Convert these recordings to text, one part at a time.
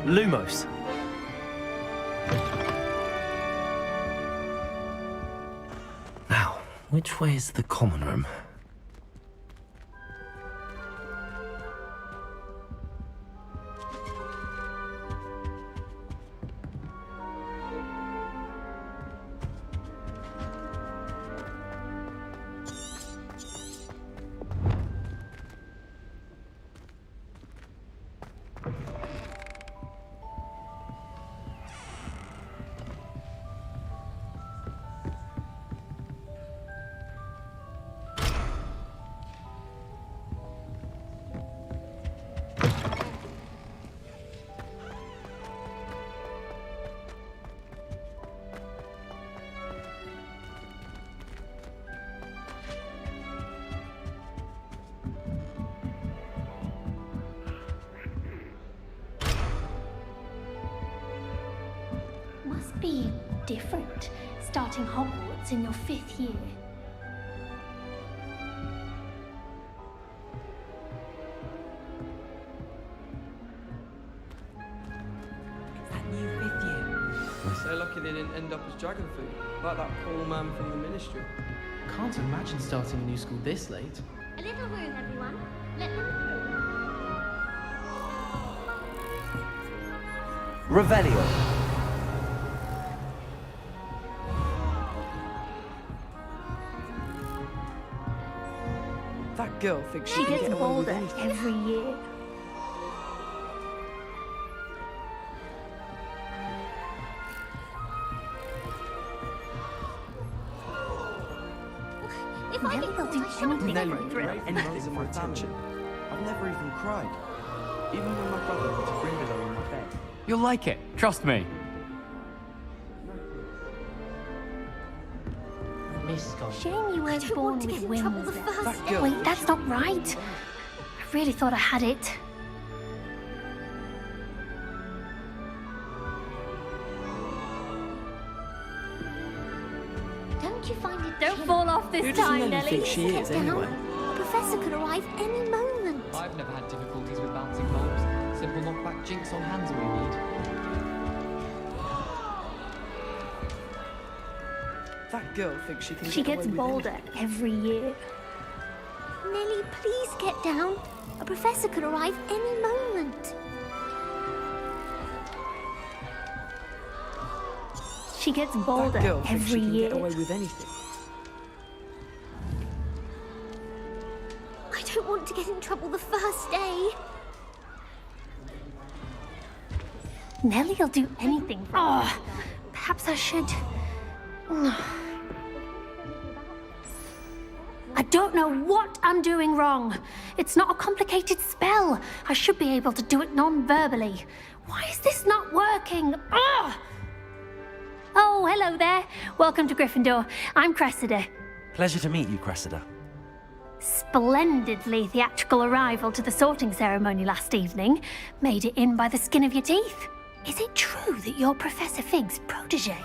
Lumos. Now, which way is the common room? Must be different, starting Hogwarts in your 5th year. It's that new 5th year. We're so lucky they didn't end up as dragon food, like that poor man from the ministry. Can't imagine starting a new school this late. A little room, everyone. Let them through. Revelio. That girl thinks she She can gets get away with older anything. every year. If I Nelly didn't will do I shouldn't anything think Nelly, for a you're thrill. anything for attention. I've never even cried. Even when my brother put a Grindylow in my bed. You'll like it, trust me. Miss Scott. Shame you weren't don't born want to with get in trouble wings the then. first That day. girl. Wait, that's not right. I really thought I had it. Don't you find it Don't chilling? fall off this Who does time, Nelly Nelly. think she is, Get down. anyway? A professor could arrive any moment. I've never had difficulties with bouncing bulbs. Simple knockback jinx on hands all you need. That girl thinks she can She get away gets with bolder anything. every year. Nelly, please get down. A professor could arrive any moment. She gets That bolder girl thinks she every can year. get away with anything. I don't want to get in trouble the first day. Nelly'll do anything for oh, perhaps I should. I don't know what I'm doing wrong. It's not a complicated spell. I should be able to do it non-verbally. Why is this not working? Ah! Oh, hello there. Welcome to Gryffindor. I'm Cressida. Pleasure to meet you, Cressida. Splendidly theatrical arrival to the sorting ceremony last evening. Made it in by the skin of your teeth. Is it true that you're Professor Fig's protege?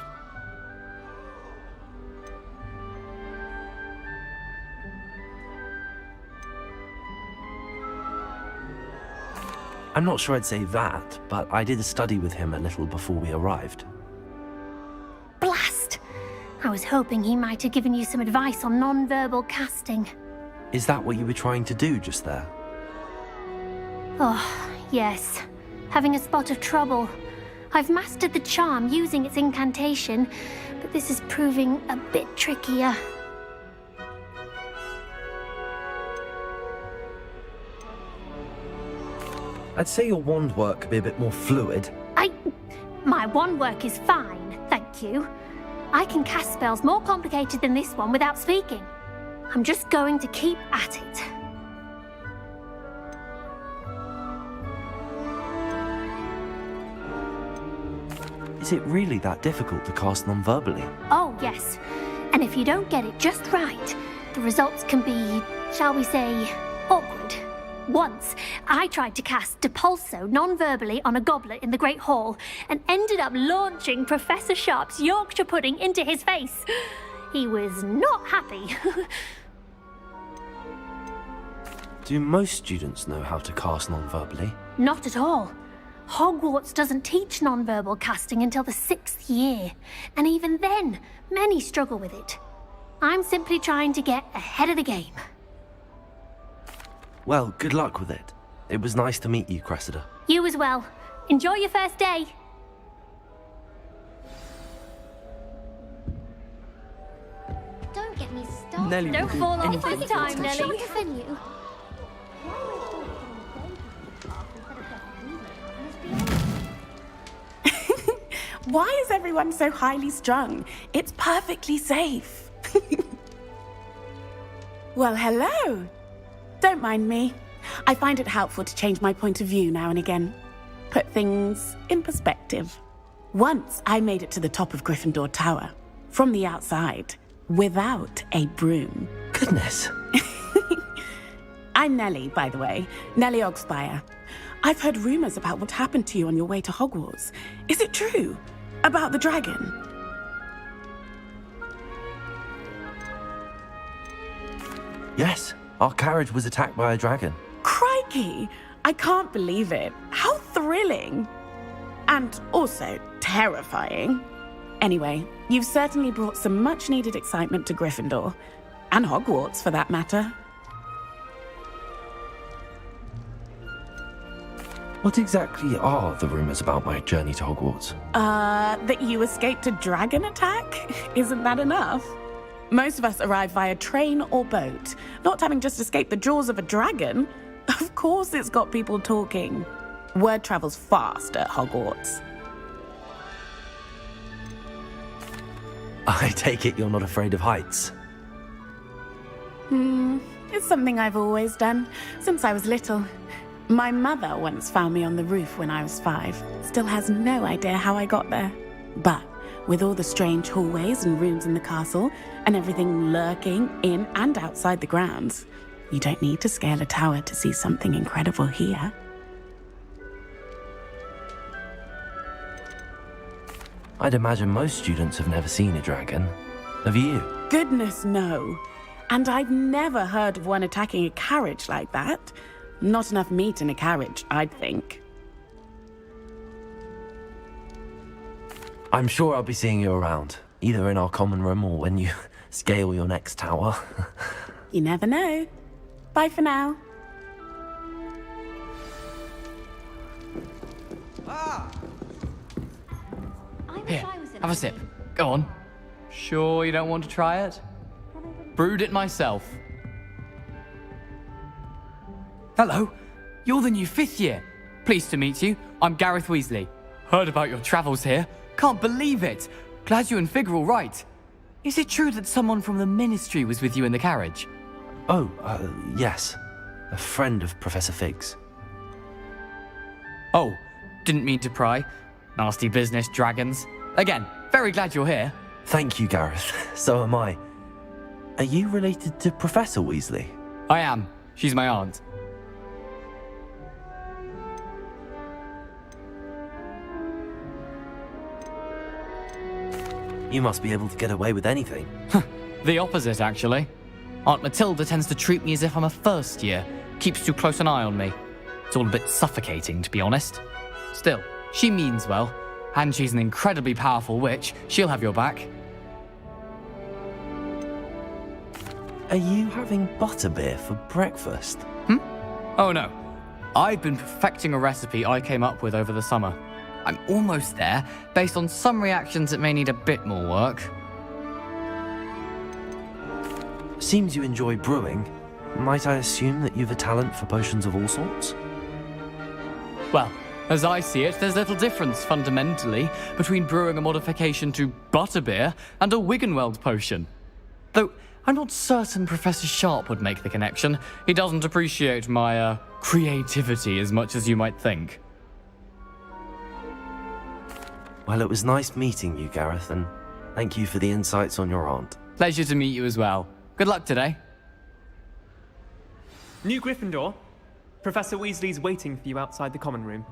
I'm not sure I'd say that, but I did a study with him a little before we arrived. Blast! I was hoping he might have given you some advice on non-verbal casting. Is that what you were trying to do just there? Oh, yes. Having a spot of trouble. I've mastered the charm using its incantation, but this is proving a bit trickier. I'd say your wand work could be a bit more fluid. My wand work is fine, thank you. I can cast spells more complicated than this one without speaking. I'm just going to keep at it. Is it really that difficult to cast non-verbally? Oh, yes. And if you don't get it just right, the results can be, shall we say, awkward. Once, I tried to cast Depulso non-verbally on a goblet in the Great Hall and ended up launching Professor Sharp's Yorkshire pudding into his face. He was not happy. Do most students know how to cast non-verbally? Not at all. Hogwarts doesn't teach non-verbal casting until the 6th year, and even then, many struggle with it. I'm simply trying to get ahead of the game. Well, good luck with it. It was nice to meet you, Cressida. You as well. Enjoy your first day. Don't get me started. Nelly Don't will do fall off anything this for time, attention. Nelly. Defend you. Why is everyone so highly strung? It's perfectly safe. Well, hello. Don't mind me. I find it helpful to change my point of view now and again. Put things in perspective. Once I made it to the top of Gryffindor Tower, from the outside, without a broom. Goodness. I'm Nellie, by the way. Nellie Ogspire. I've heard rumors about what happened to you on your way to Hogwarts. Is it true? About the dragon? Yes, our carriage was attacked by a dragon. Crikey! I can't believe it. How thrilling! And also terrifying. Anyway, you've certainly brought some much-needed excitement to Gryffindor. And Hogwarts, for that matter. What exactly are the rumors about my journey to Hogwarts? That you escaped a dragon attack? Isn't that enough? Most of us arrive via train or boat, not having just escaped the jaws of a dragon. Of course it's got people talking. Word travels fast at Hogwarts. I take it you're not afraid of heights. It's something I've always done, since I was little. My mother once found me on the roof when I was 5. Still has no idea how I got there. But with all the strange hallways and rooms in the castle, and everything lurking in and outside the grounds, you don't need to scale a tower to see something incredible here. I'd imagine most students have never seen a dragon. Have you? Goodness, no. And I've never heard of one attacking a carriage like that. Not enough meat in a carriage, I'd think. I'm sure I'll be seeing you around, either in our common room or when you scale your next tower. You never know. Bye for now. Here, have a sip. Go on. Sure you don't want to try it? Brewed it myself. Hello, you're the new 5th year. Pleased to meet you. I'm Gareth Weasley. Heard about your travels here. Can't believe it. Glad you and Fig are all right. Is it true that someone from the Ministry was with you in the carriage? Oh, yes. A friend of Professor Fig's. Oh, didn't mean to pry. Nasty business, dragons. Again, very glad you're here. Thank you, Gareth. So am I. Are you related to Professor Weasley? I am. She's my aunt. You must be able to get away with anything. The opposite, actually. Aunt Matilda tends to treat me as if I'm a first year. Keeps too close an eye on me. It's all a bit suffocating, to be honest. Still, she means well. And she's an incredibly powerful witch. She'll have your back. Are you having butterbeer for breakfast? Oh no. I've been perfecting a recipe I came up with over the summer. I'm almost there, based on some reactions that may need a bit more work. Seems you enjoy brewing. Might I assume that you've a talent for potions of all sorts? Well, as I see it, there's little difference, fundamentally, between brewing a modification to butterbeer and a Wiggenweld potion. Though, I'm not certain Professor Sharp would make the connection. He doesn't appreciate my, creativity as much as you might think. Well, it was nice meeting you, Gareth, and thank you for the insights on your aunt. Pleasure to meet you as well. Good luck today. New Gryffindor. Professor Weasley's waiting for you outside the common room.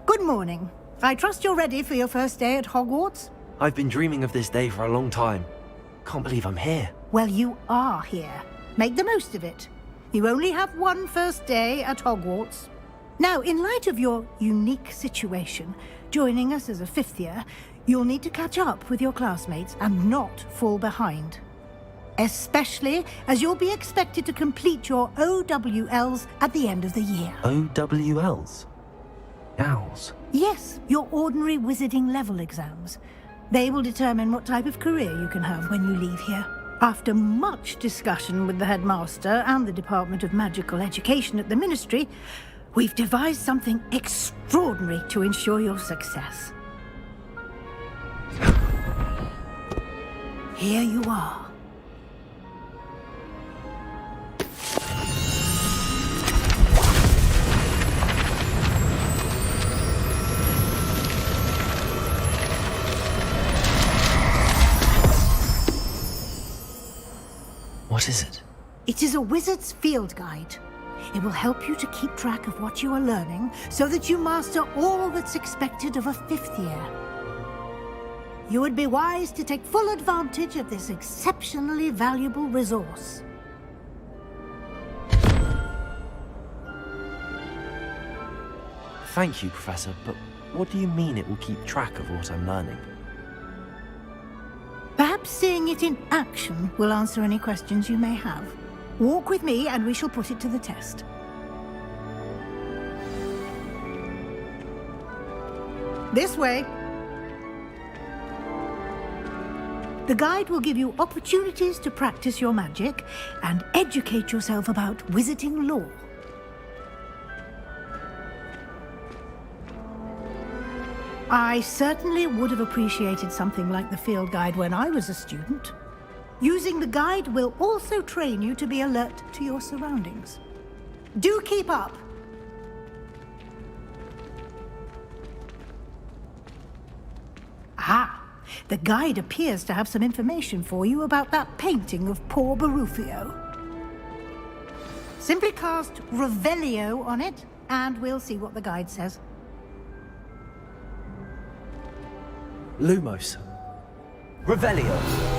Good morning. I trust you're ready for your first day at Hogwarts? I've been dreaming of this day for a long time. can't believe I'm here. Well, you are here. Make the most of it. You only have one first day at Hogwarts. Now, in light of your unique situation, joining us as a fifth year, you'll need to catch up with your classmates and not fall behind. Especially as you'll be expected to complete your OWLs at the end of the year. OWLs? Owls? Yes, your ordinary wizarding level exams. They will determine what type of career you can have when you leave here. After much discussion with the headmaster and the Department of Magical Education at the Ministry, we've devised something extraordinary to ensure your success. Here you are. What is it? It is a wizard's field guide. It will help you to keep track of what you are learning so that you master all that's expected of a fifth year. You would be wise to take full advantage of this exceptionally valuable resource. Thank you, Professor, but what do you mean it will keep track of what I'm learning? Perhaps seeing it in action will answer any questions you may have. Walk with me and we shall put it to the test. This way. The guide will give you opportunities to practice your magic and educate yourself about wizarding lore. I certainly would have appreciated something like the field guide when I was a student. Using the guide will also train you to be alert to your surroundings. Do keep up! Ah, the guide appears to have some information for you about that painting of poor Barufio. Simply cast Revelio on it, and we'll see what the guide says. Lumos. Revelio.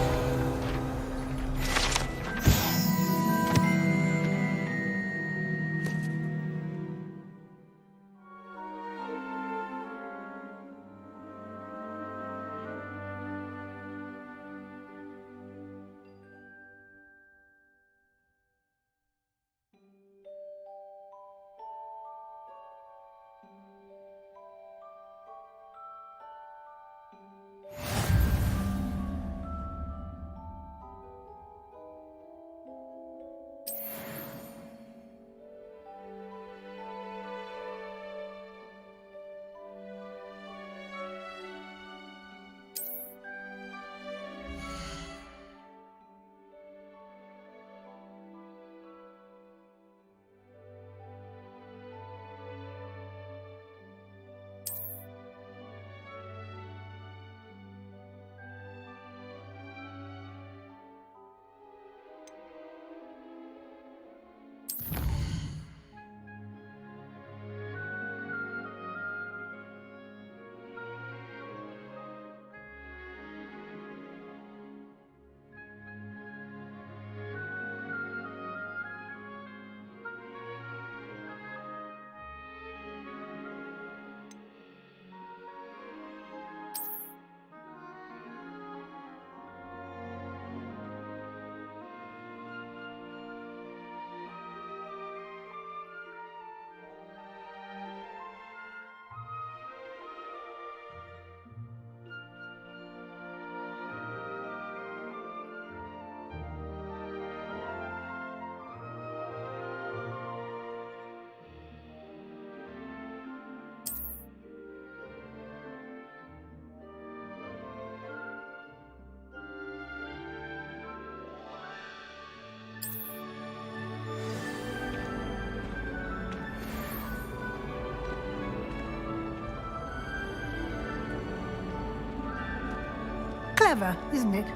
Clever, isn't it?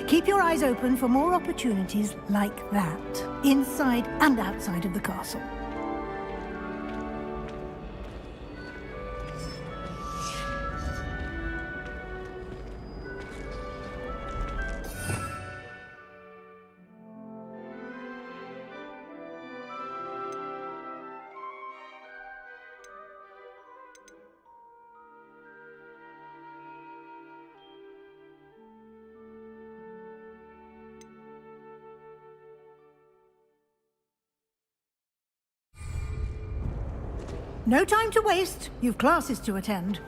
Keep your eyes open for more opportunities like that, inside and outside of the castle. no time to waste. You've classes to attend.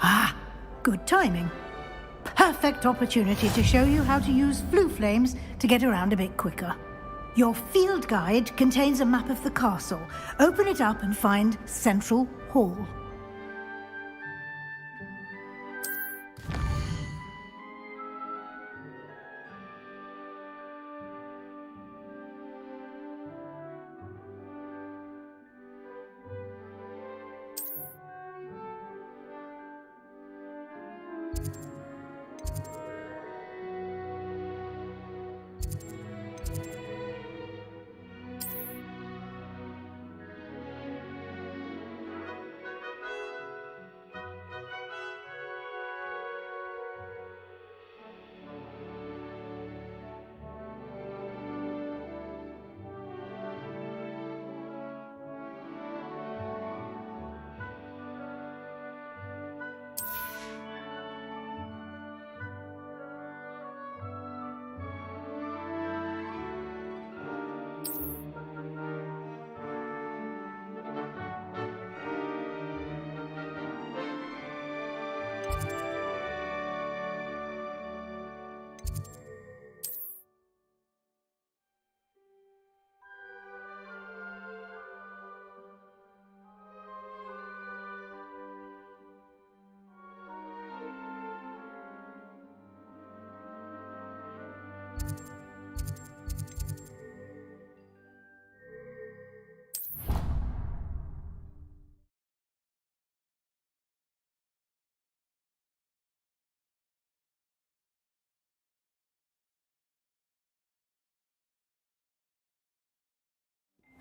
Ah, good timing. Perfect opportunity to show you how to use flue flames to get around a bit quicker. Your field guide contains a map of the castle. Open it up and find Central Hall.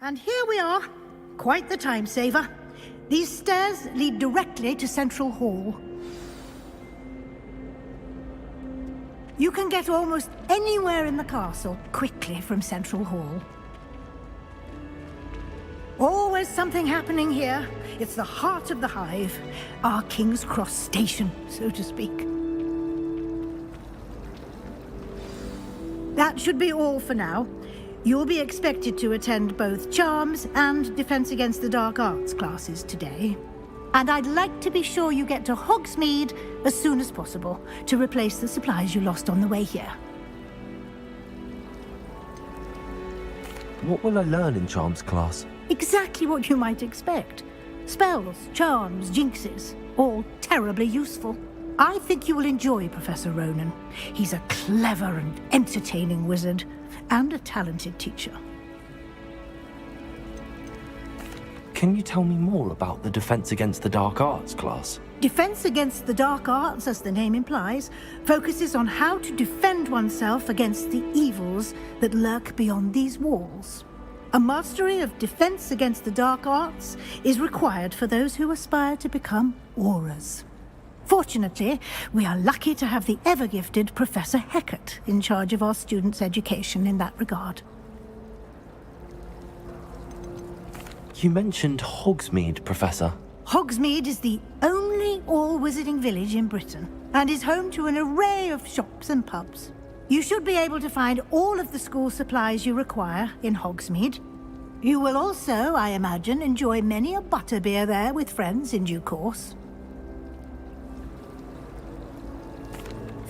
And here we are. Quite the time saver. These stairs lead directly to Central Hall. You can get almost anywhere in the castle quickly from Central Hall. Always something happening here. It's the heart of the hive. Our King's Cross station, so to speak. That should be all for now. You'll be expected to attend both Charms and Defense Against the Dark Arts classes today. And I'd like to be sure you get to Hogsmeade as soon as possible to replace the supplies you lost on the way here. What will I learn in Charms class? Exactly what you might expect. Spells, charms, jinxes, all terribly useful. I think you will enjoy Professor Ronan. He's a clever and entertaining wizard, and a talented teacher. Can you tell me more about the Defense Against the Dark Arts class? Defense Against the Dark Arts, as the name implies, focuses on how to defend oneself against the evils that lurk beyond these walls. A mastery of Defense Against the Dark Arts is required for those who aspire to become auras. Fortunately, we are lucky to have the ever-gifted Professor Hecat in charge of our students' education in that regard. You mentioned Hogsmeade, Professor. Hogsmeade is the only all-wizarding village in Britain, and is home to an array of shops and pubs. You should be able to find all of the school supplies you require in Hogsmeade. You will also, I imagine, enjoy many a butterbeer there with friends in due course.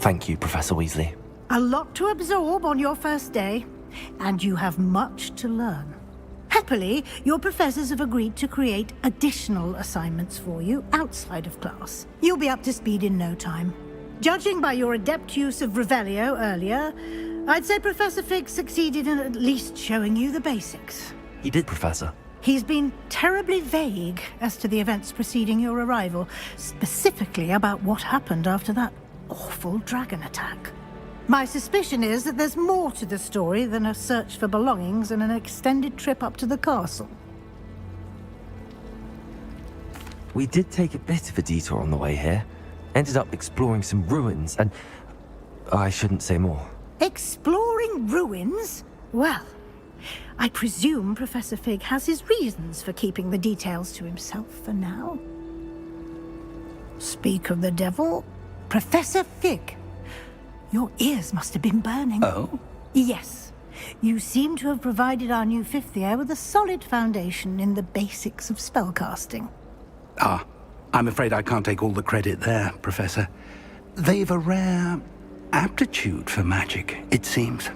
Thank you, Professor Weasley. A lot to absorb on your first day, and you have much to learn. Happily, your professors have agreed to create additional assignments for you outside of class. You'll be up to speed in no time. Judging by your adept use of Revelio earlier, I'd say Professor Fig succeeded in at least showing you the basics. He did, Professor. He's been terribly vague as to the events preceding your arrival, specifically about what happened after that awful dragon attack. My suspicion is that there's more to the story than a search for belongings and an extended trip up to the castle. We did take a bit of a detour on the way here. Ended up exploring some ruins and... I shouldn't say more. Exploring ruins? Well, I presume Professor Fig has his reasons for keeping the details to himself for now. Speak of the devil, Professor Fig. Your ears must have been burning. Oh? Yes. You seem to have provided our new fifth year with a solid foundation in the basics of spellcasting. Ah, I'm afraid I can't take all the credit there, Professor. They've a rare aptitude for magic, it seems.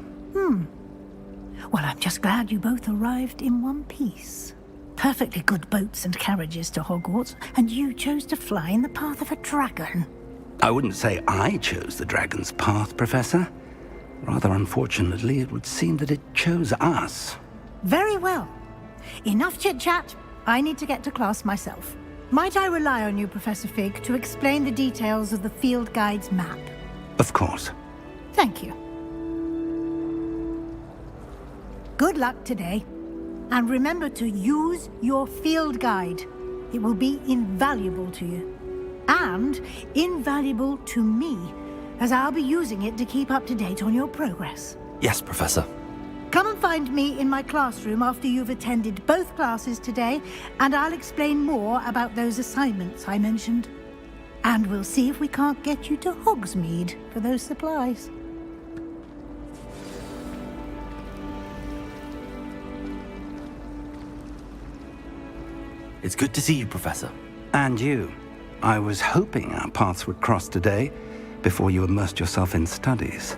Well, I'm just glad you both arrived in one piece. Perfectly good boats and carriages to Hogwarts, and you chose to fly in the path of a dragon. I wouldn't say I chose the dragon's path, Professor. Rather unfortunately, it would seem that it chose us. Very well. Enough chit-chat. I need to get to class myself. Might I rely on you, Professor Fig, to explain the details of the field guide's map? Of course. Thank you. Good luck today. And remember to use your field guide. It will be invaluable to you. And invaluable to me, as I'll be using it to keep up to date on your progress. Yes, Professor. Come and find me in my classroom after you've attended both classes today, and I'll explain more about those assignments I mentioned. And we'll see if we can't get you to Hogsmeade for those supplies. It's good to see you, Professor. And you. I was hoping our paths would cross today, before you immersed yourself in studies.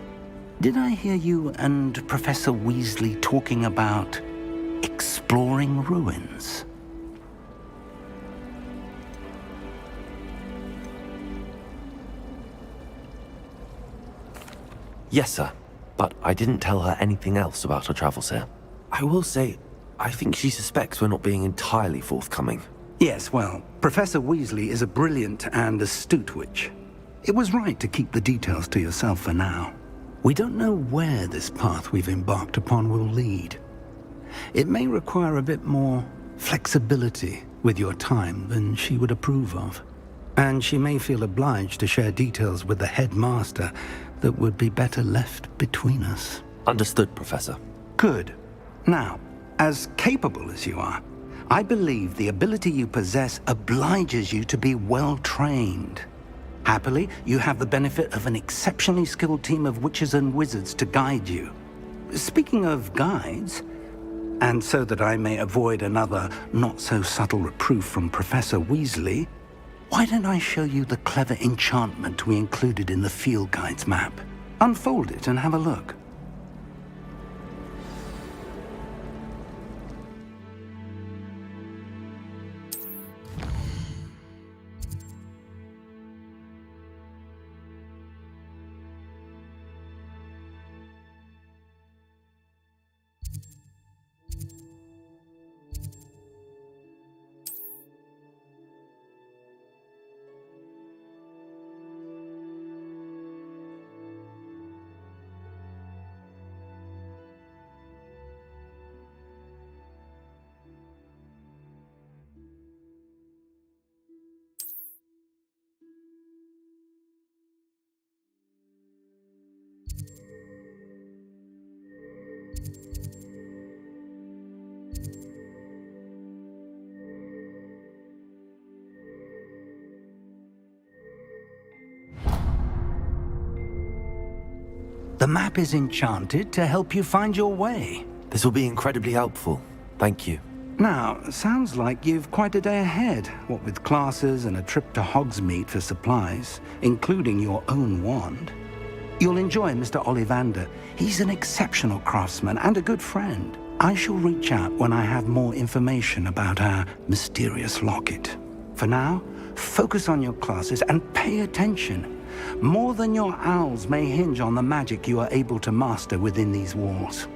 Did I hear you and Professor Weasley talking about exploring ruins? Yes, sir. But I didn't tell her anything else about her travels here. I will say, I think she suspects we're not being entirely forthcoming. Yes, well, Professor Weasley is a brilliant and astute witch. It was right to keep the details to yourself for now. We don't know where this path we've embarked upon will lead. It may require a bit more flexibility with your time than she would approve of. And she may feel obliged to share details with the headmaster that would be better left between us. Understood, Professor. Good. Now, as capable as you are, I believe the ability you possess obliges you to be well-trained. Happily, you have the benefit of an exceptionally skilled team of witches and wizards to guide you. Speaking of guides, and so that I may avoid another not-so-subtle reproof from Professor Weasley, why don't I show you the clever enchantment we included in the field guide's map? Unfold it and have a look. The map is enchanted to help you find your way. This will be incredibly helpful. Thank you. Now, sounds like you've quite a day ahead, what with classes and a trip to Hogsmeade for supplies, including your own wand. You'll enjoy Mr. Ollivander. He's an exceptional craftsman and a good friend. I shall reach out when I have more information about our mysterious locket. For now, focus on your classes and pay attention. More than your owls may hinge on the magic you are able to master within these walls.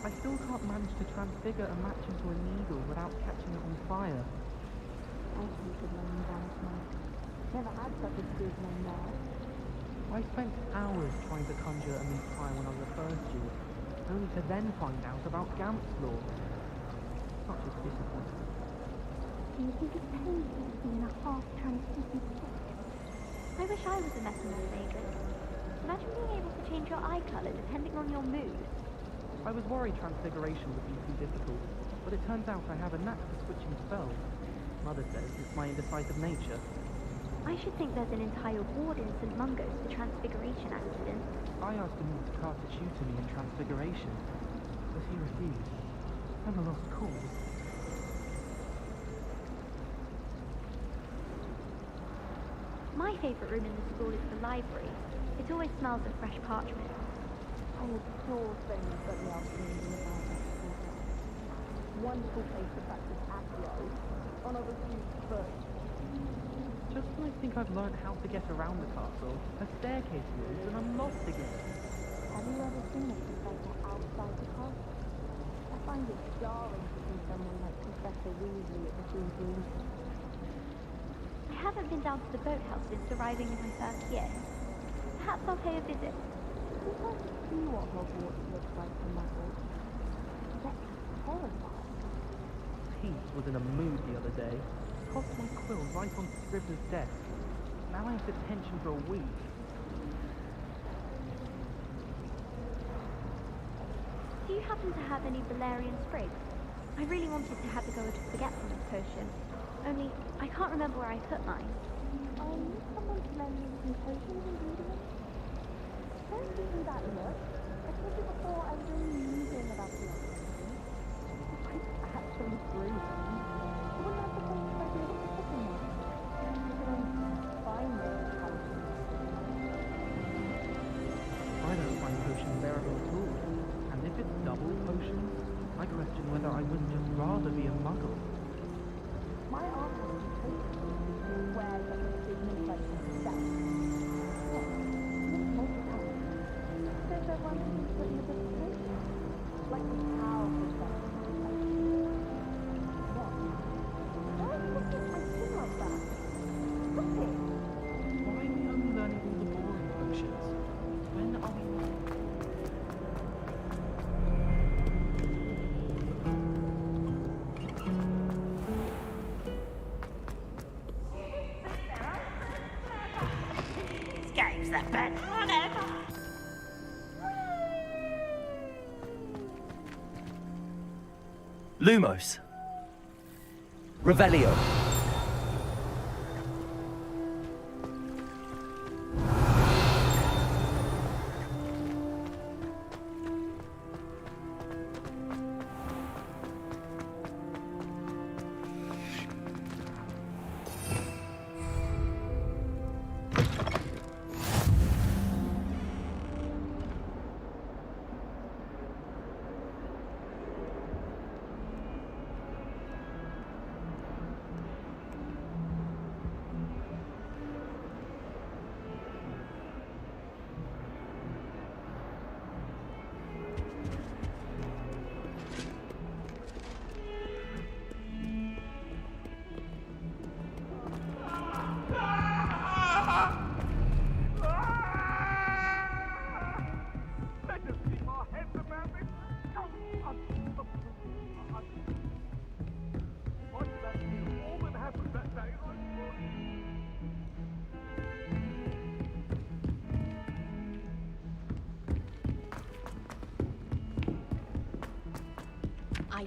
I still can't manage to transfigure a match into a needle without catching it on fire. I think you should learn that tonight. Never had such a good one now. I spent hours trying to conjure a meat pie when I was a first year, only to then find out about Gamp's law. such a disappointment. Do you think it's painful being a half-translucent stick? I wish I was a messenger agent. Imagine being able to change your eye colour depending on your mood. I was worried transfiguration would be too difficult, but it turns out I have a knack for switching spells. Mother says it's my indecisive nature. I should think there's an entire ward in St. Mungo's for transfiguration accidents. I asked him to cast a shoe to me in transfiguration, but he refused. I'm a lost cause. My favourite room in the school is the library. It always smells of fresh parchment. I adore spending Sunday afternoons in the bibliotheque. Wonderful place to practice acro on other students' first. Just when I think I've learned how to get around the castle, a staircase moves and I'm lost again. Have you ever seen a place like that outside the castle? I find it jarring to see someone like Professor Weasley at the TV. I haven't been down to the boathouse since arriving in my first year. Perhaps I'll pay a visit. You'd like to see what Hogwarts looks like from that walk. That's horrifying. Peace was in a mood the other day. Tossed my quill right on Scribner's desk. Now I have detention for a week. Do you happen to have any Valerian sprigs? I really wanted to have a go at a forgetfulness potion. Only, I can't remember where I put mine. I need someone to lend me some potions and ingredients. Don't give me that look. I told you before I really knew anything about the opportunity. I actually brew them. I wouldn't have to think if I did it for cooking them. You can find those potions. I don't find potions bearable at all. And if it's double potions, I question whether I wouldn't just rather be a muggle. My aunt has a potion where such a business like myself. Yes, make it happen. There's no one who can put in a different potion. Like the powerful stuff. What? Why are you looking at my skin like that? Stop it! Why are we only learning all the boring potions? When are we... Game's the best one ever. Lumos. Revelio.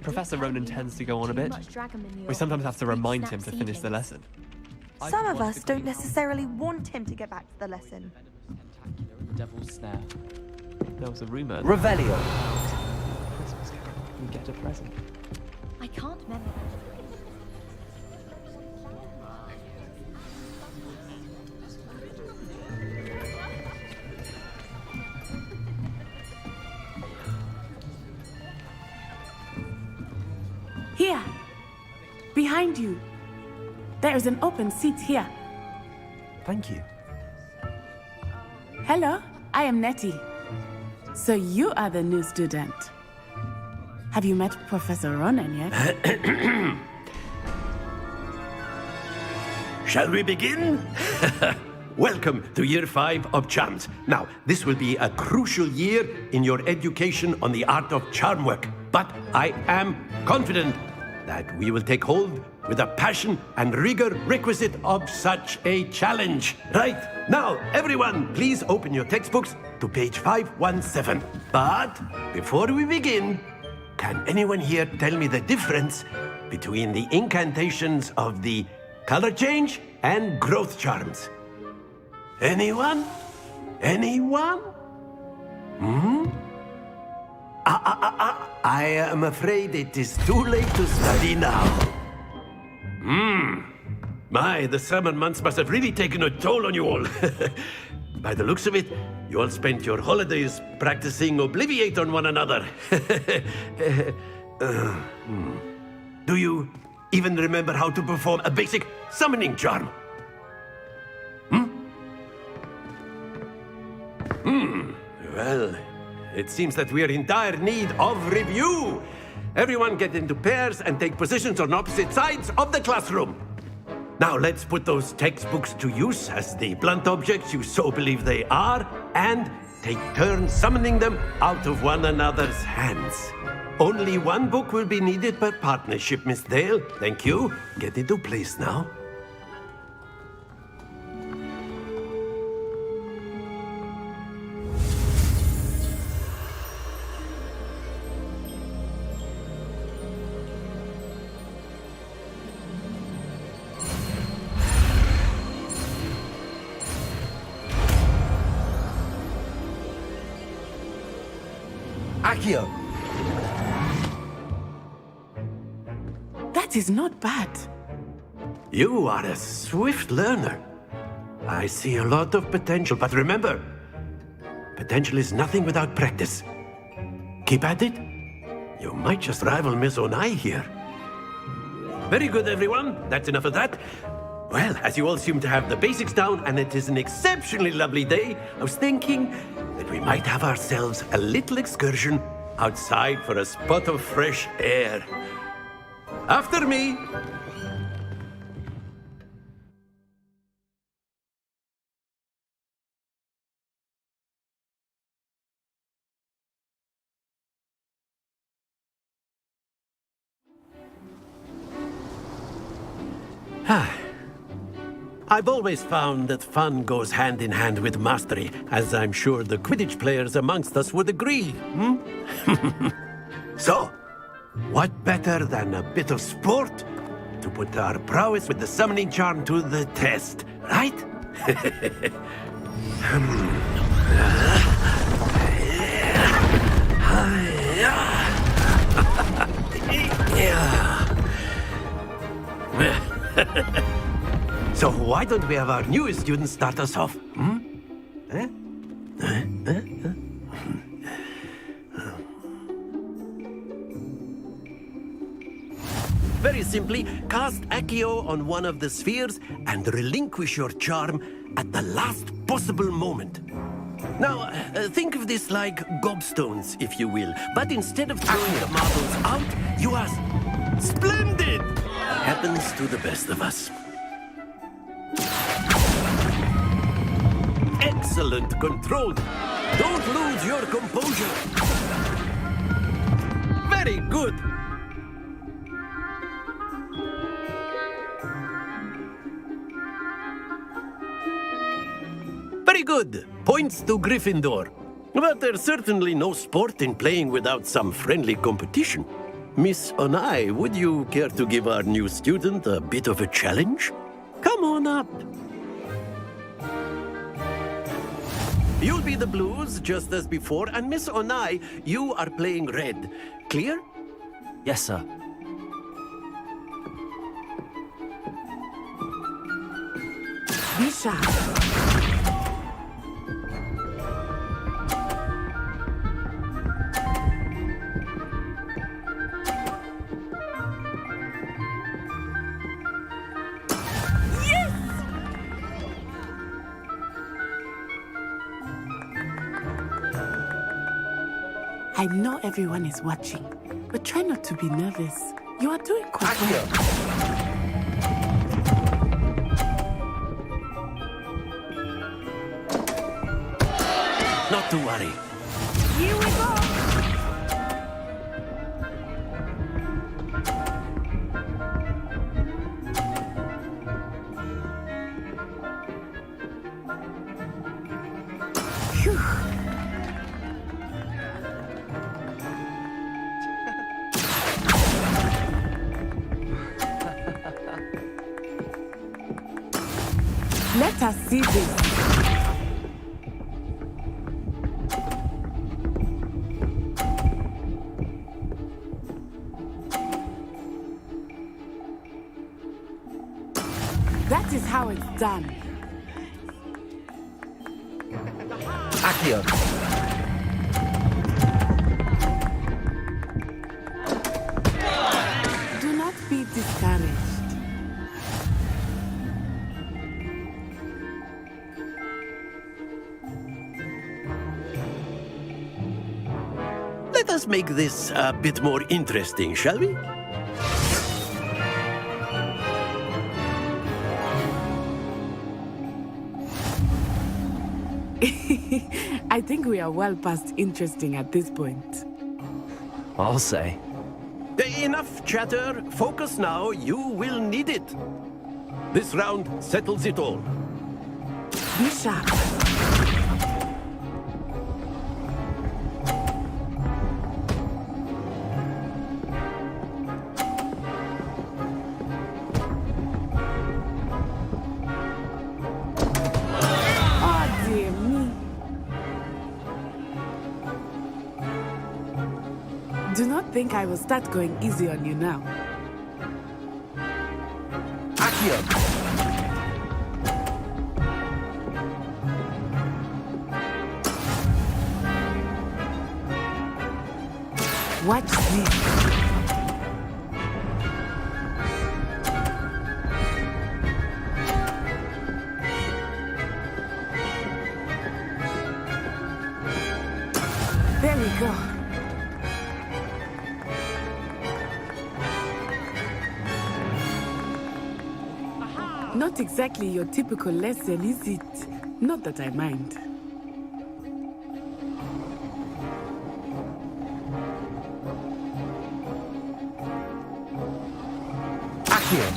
Professor Ronan tends to go on a bit. We sometimes have to remind him to finish the lesson. Some of us don't necessarily want him to get back to the lesson. The Devil's Snare. There was a rumour. Revelio. Christmas Carol. You get a present. I can't remember. Here, behind you. There is an open seat here. Thank you. Hello, I am Nettie. So you are the new student. Have you met Professor Ronan yet? Shall we begin? Welcome to Year 5 of Charms. Now, this will be a crucial year in your education on the art of charm work. But I am confident that we will take hold with the passion and rigor requisite of such a challenge. Right, now, everyone, please open your textbooks to page 517. But before we begin, can anyone here tell me the difference between the incantations of the color change and growth charms? Anyone? Anyone? I am afraid it is too late to study now. My, the summer months must have really taken a toll on you all. By the looks of it, you all spent your holidays practicing Obliviate on one another. Do you even remember how to perform a basic summoning charm? Well, it seems that we are in dire need of review. Everyone get into pairs and take positions on opposite sides of the classroom. Now let's put those textbooks to use as the blunt objects you so believe they are, and take turns summoning them out of one another's hands. Only one book will be needed per partnership, Miss Dale. Thank you. Get into place now. Accio! That is not bad. You are a swift learner. I see a lot of potential, but remember, potential is nothing without practice. Keep at it. You might just rival Miss Onai here. Very good, everyone. That's enough of that. Well, as you all seem to have the basics down, and it is an exceptionally lovely day, I was thinking that we might have ourselves a little excursion outside for a spot of fresh air. After me! I've always found that fun goes hand in hand with mastery, as I'm sure the Quidditch players amongst us would agree. So, what better than a bit of sport to put our prowess with the summoning charm to the test, right? So why don't we have our newest student start us off? Very simply, cast Accio on one of the spheres and relinquish your charm at the last possible moment. Now, think of this like gobstones, if you will. But instead of throwing the marbles out, you ask, "Splendid!" Happens to the best of us. Excellent control. Don't lose your composure. Very good. Very good. Points to Gryffindor. But there's certainly no sport in playing without some friendly competition. Miss Onai, would you care to give our new student a bit of a challenge? Come on up. You'll be the blues, just as before, and Miss Onai, you are playing red. Clear? Yes, sir. Be sharp. I know everyone is watching, but try not to be nervous. You are doing quite well. Not to worry. Here we go! Let us see this. That is how it's done. Accio! Do not be discouraged. Let us make this a bit more interesting, shall we? I think we are well past interesting at this point. I'll say. Enough chatter. Focus now. You will need it. This round settles it all. Be sharp. Oh, dear me. Do not think I will start going easy on you now. Accio! Watch this. There we go. Not exactly your typical lesson, is it? Not that I mind. Accio!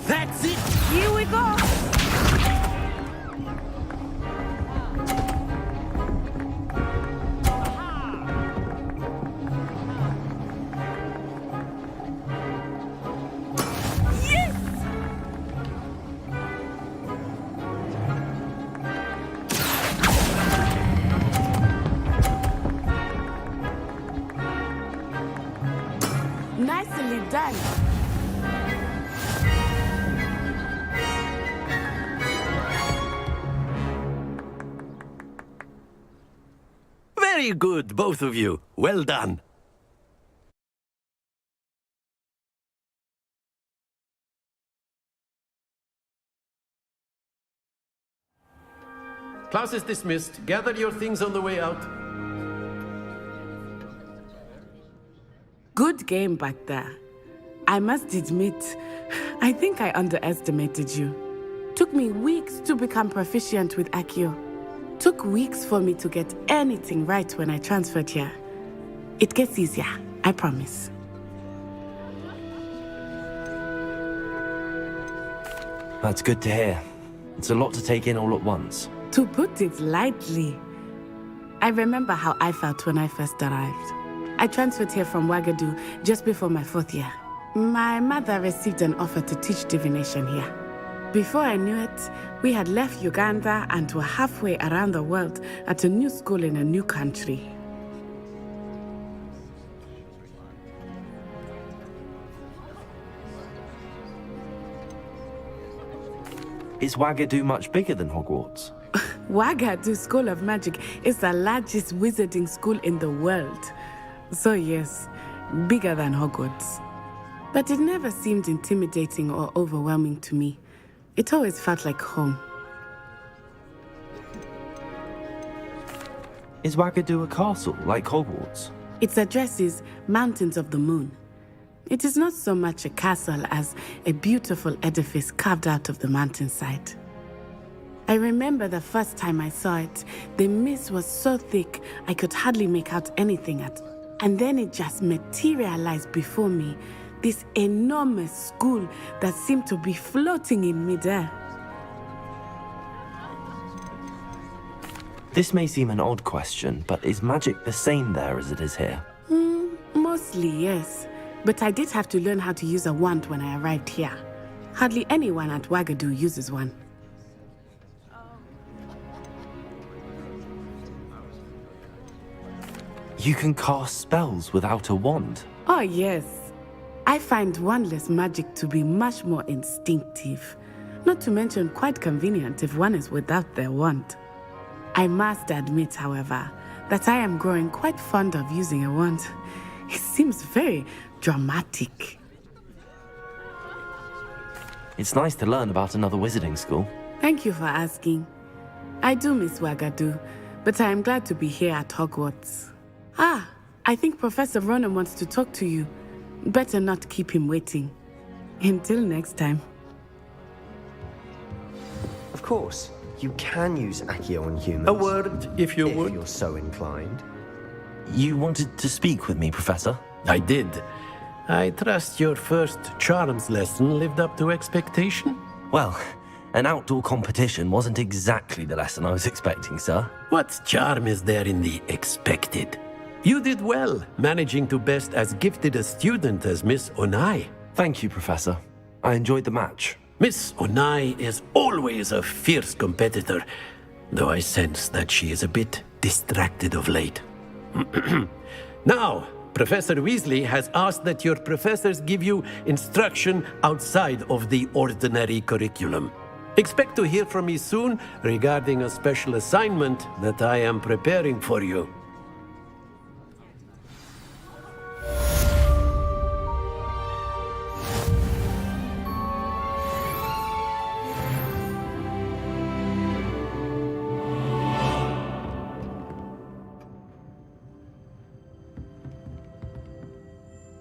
That's it! Here we go! Yes! Nicely done. Very good, both of you. Well done. Class is dismissed. Gather your things on the way out. Good game back there. I must admit, I think I underestimated you. Took me weeks to become proficient with Accio. Took weeks for me to get anything right when I transferred here. It gets easier, I promise. That's good to hear. It's a lot to take in all at once. To put it lightly, I remember how I felt when I first arrived. I transferred here from Ouagadougou just before my 4th year. My mother received an offer to teach divination here. Before I knew it, we had left Uganda and were halfway around the world at a new school in a new country. Is Ouagadougou much bigger than Hogwarts? Ouagadougou School of Magic is the largest wizarding school in the world. So yes, bigger than Hogwarts. But it never seemed intimidating or overwhelming to me. It always felt like home. Is Ouagadougou a castle, like Hogwarts? Its address is Mountains of the Moon. It is not so much a castle as a beautiful edifice carved out of the mountainside. I remember the first time I saw it, the mist was so thick I could hardly make out anything at all. And then it just materialized before me, this enormous school that seemed to be floating in midair. This may seem an odd question, but is magic the same there as it is here? Mostly, yes. But I did have to learn how to use a wand when I arrived here. Hardly anyone at Wagadu uses one. You can cast spells without a wand? Oh, yes. I find wandless magic to be much more instinctive. Not to mention quite convenient if one is without their wand. I must admit, however, that I am growing quite fond of using a wand. It seems very dramatic. It's nice to learn about another wizarding school. Thank you for asking. I do miss Wagadu, but I am glad to be here at Hogwarts. Ah, I think Professor Ronan wants to talk to you. Better not keep him waiting. Until next time. Of course, you can use Accio on humans. A word, if you would. If you're so inclined. You wanted to speak with me, Professor? I did. I trust your first charms lesson lived up to expectation? Well, an outdoor competition wasn't exactly the lesson I was expecting, sir. What charm is there in the expected? You did well, managing to best as gifted a student as Miss Onai. Thank you, Professor. I enjoyed the match. Miss Onai is always a fierce competitor, though I sense that she is a bit distracted of late. Now, Professor Weasley has asked that your professors give you instruction outside of the ordinary curriculum. Expect to hear from me soon regarding a special assignment that I am preparing for you.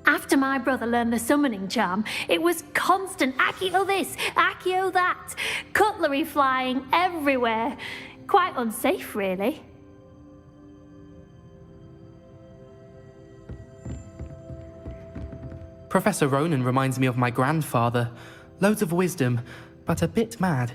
After my brother learned the summoning charm, it was constant Accio this, Accio that, cutlery flying everywhere. Quite unsafe, really. Professor Ronan reminds me of my grandfather. Loads of wisdom, but a bit mad.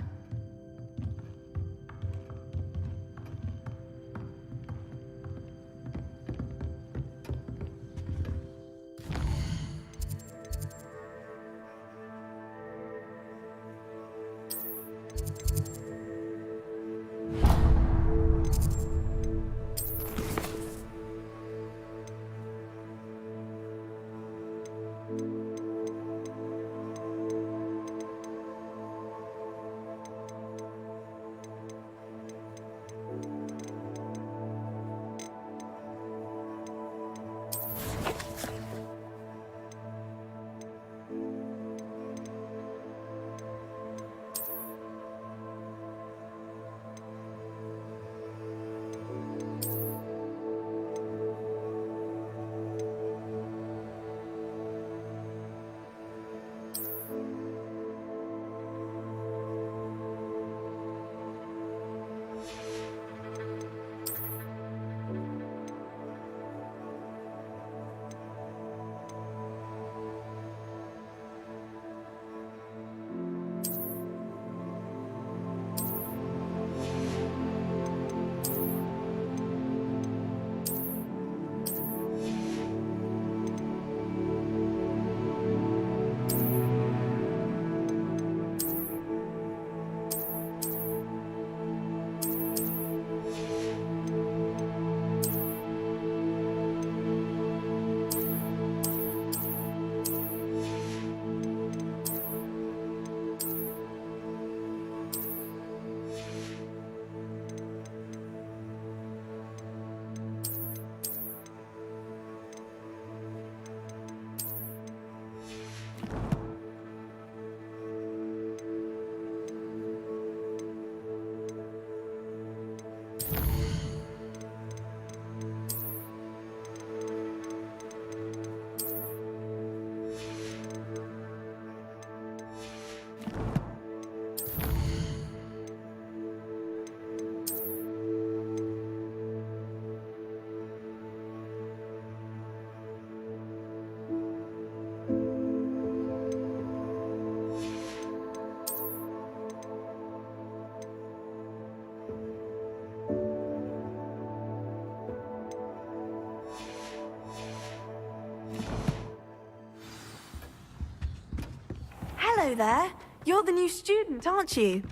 Hello there. You're the new student, aren't you?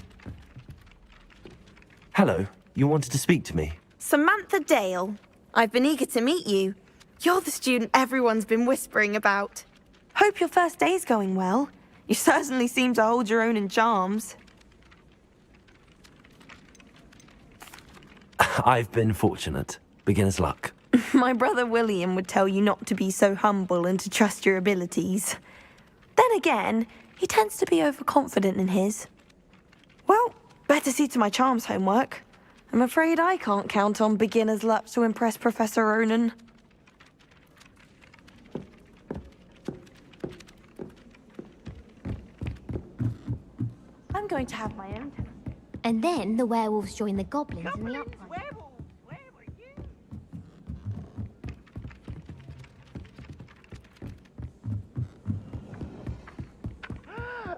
Hello. You wanted to speak to me? Samantha Dale. I've been eager to meet you. You're the student everyone's been whispering about. Hope your first day's going well. You certainly seem to hold your own in charms. I've been fortunate. Beginner's luck. My brother William would tell you not to be so humble and to trust your abilities. Then again, he tends to be overconfident in his. Well, better see to my charms homework. I'm afraid I can't count on beginner's luck to impress Professor Ronan. I'm going to have my own time. And then the werewolves join the goblins in the upright.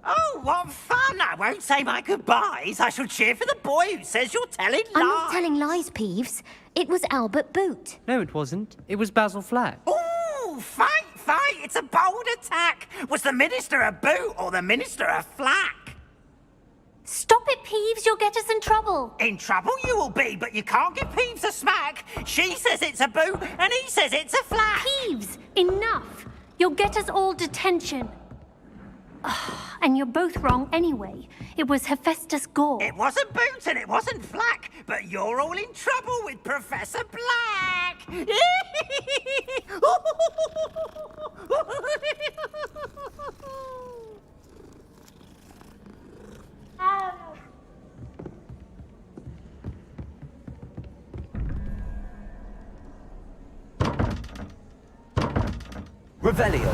Oh, what fun! I won't say my goodbyes. I shall cheer for the boy who says you're telling lies. I'm not telling lies, Peeves. It was Albert Boot. No, it wasn't. It was Basil Flack. Ooh, fight! It's a bold attack. Was the minister a boot or the minister a flack? Stop it, Peeves. You'll get us in trouble. In trouble you will be, but you can't give Peeves a smack. She says it's a boot and he says it's a flack. Peeves, enough. You'll get us all detention. And you're both wrong anyway. It was Hephaestus Gore. It wasn't boot and it wasn't flack, but you're all in trouble with Professor Black. Revelio.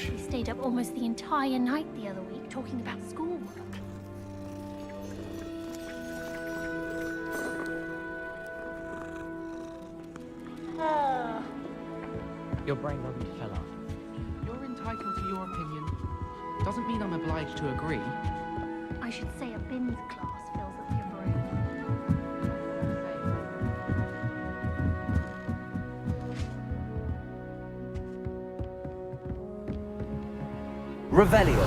We stayed up almost the entire night the other week talking about schoolwork. Your brain doesn't fill up. You're entitled to your opinion. Doesn't mean I'm obliged to agree. I should say a bins class fills up your brain. Revelio.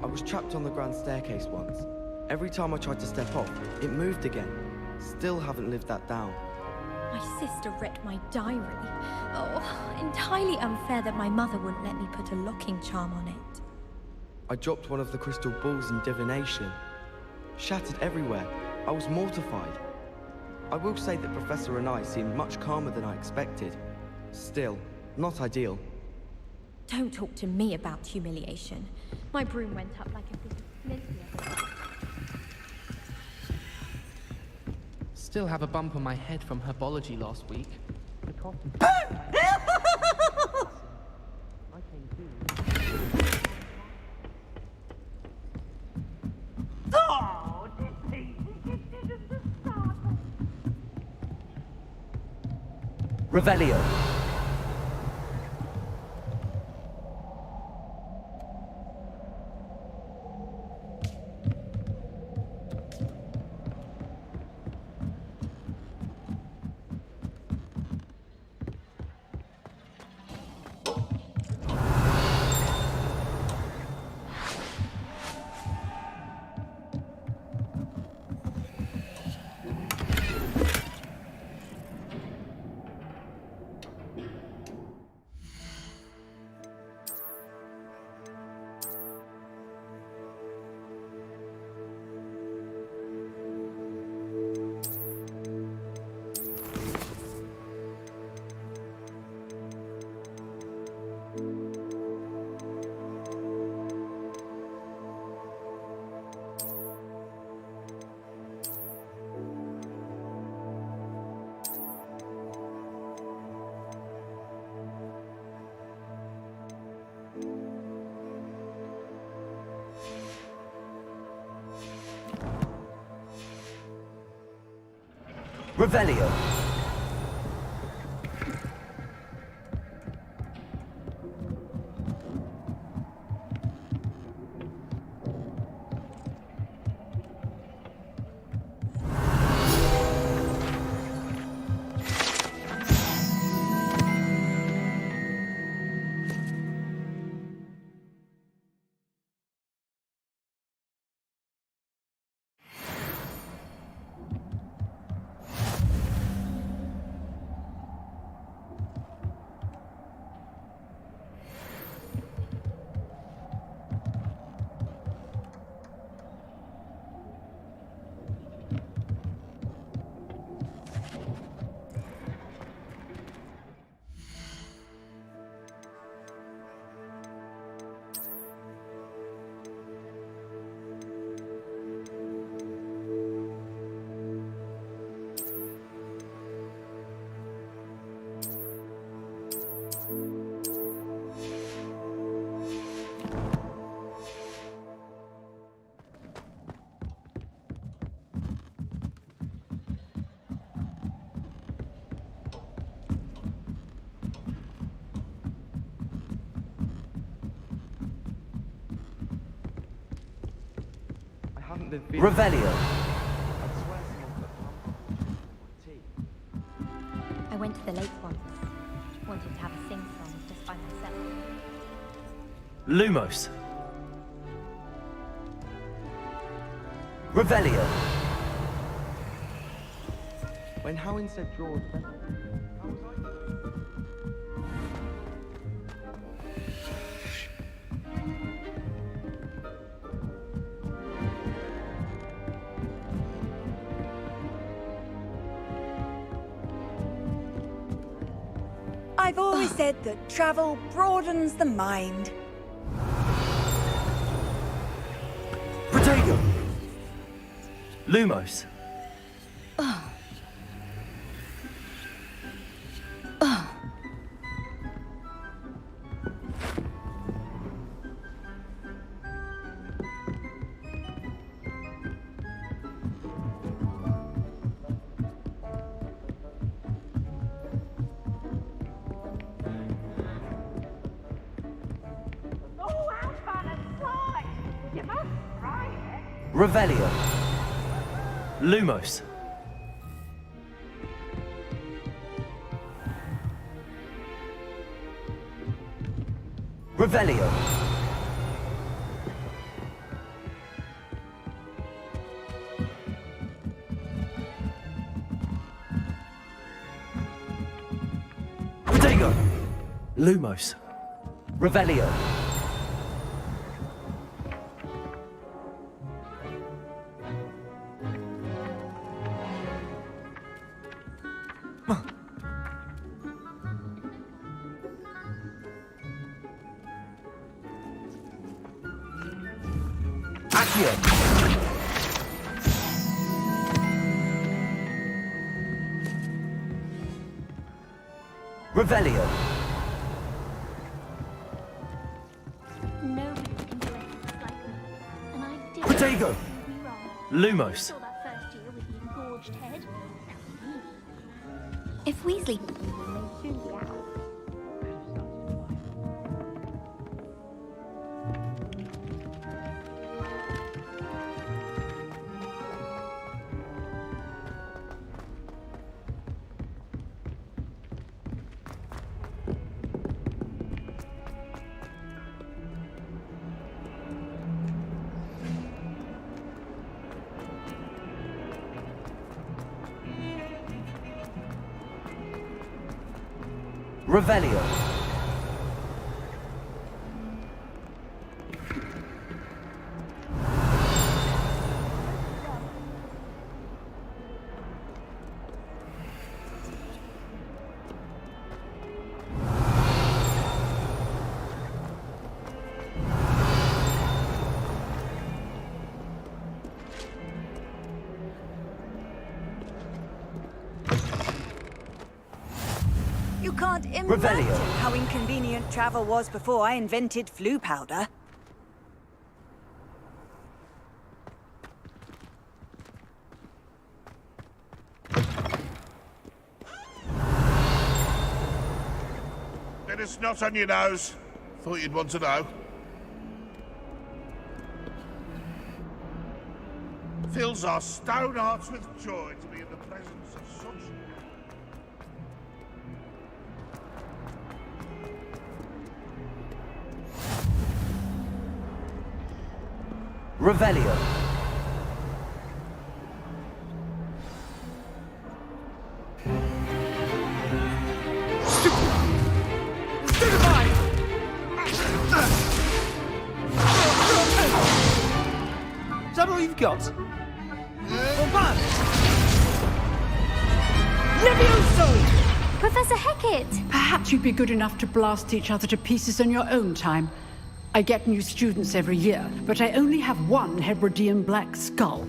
I was trapped on the grand staircase once. Every time I tried to step off, it moved again. Still haven't lived that down. My sister read my diary. Oh, entirely unfair that my mother wouldn't let me put a locking charm on it. I dropped one of the crystal balls in divination. Shattered everywhere. I was mortified. I will say that Professor and I seemed much calmer than I expected. Still, not ideal. Don't talk to me about humiliation. My broom went up like a bit of flint the other day. Still have a bump on my head from herbology last week. The coffin. I came too. Oh, this piece is just a start. Revelio. Revelio. Revelio. I went to the lake once. Wanted to have a sing-song just by myself. Lumos. Revelio. When Howin said George, how was I? I've always said that travel broadens the mind. Protego. Lumos. Revelio. Lumos. Revelio. Protego. Lumos. Revelio. Revelio. Nobody can do anything like me. And I did. Protego. Prove me wrong. Lumos. Saw that first year with the engorged head. If Weasley may soon be out. Revelio. You can't imagine how inconvenient travel was before I invented flu powder. Bit of snot on your nose. Thought you'd want to know. Fills our stone hearts with joy to be in the presence of such... Revelio. Is that all you've got? Levioso! Professor Hecat! Perhaps you'd be good enough to blast each other to pieces in your own time. I get new students every year, but I only have one Hebridean black skull.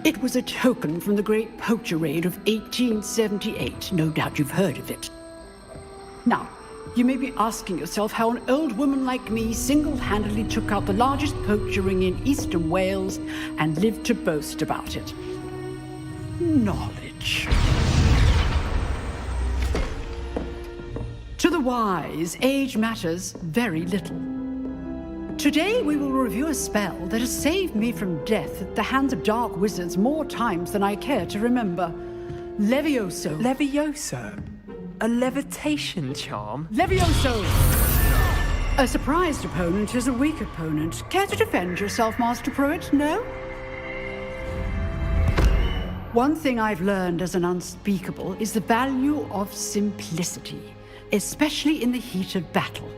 It was a token from the Great Poacher Raid of 1878. No doubt you've heard of it. Now, you may be asking yourself how an old woman like me single-handedly took out the largest poacher ring in eastern Wales and lived to boast about it. Knowledge. To the wise, age matters very little. Today we will review a spell that has saved me from death at the hands of dark wizards more times than I care to remember. Levioso. Levioso? A levitation charm? Levioso! A surprised opponent is a weak opponent. Care to defend yourself, Master Pruitt? No? One thing I've learned as an unspeakable is the value of simplicity, especially in the heat of battle.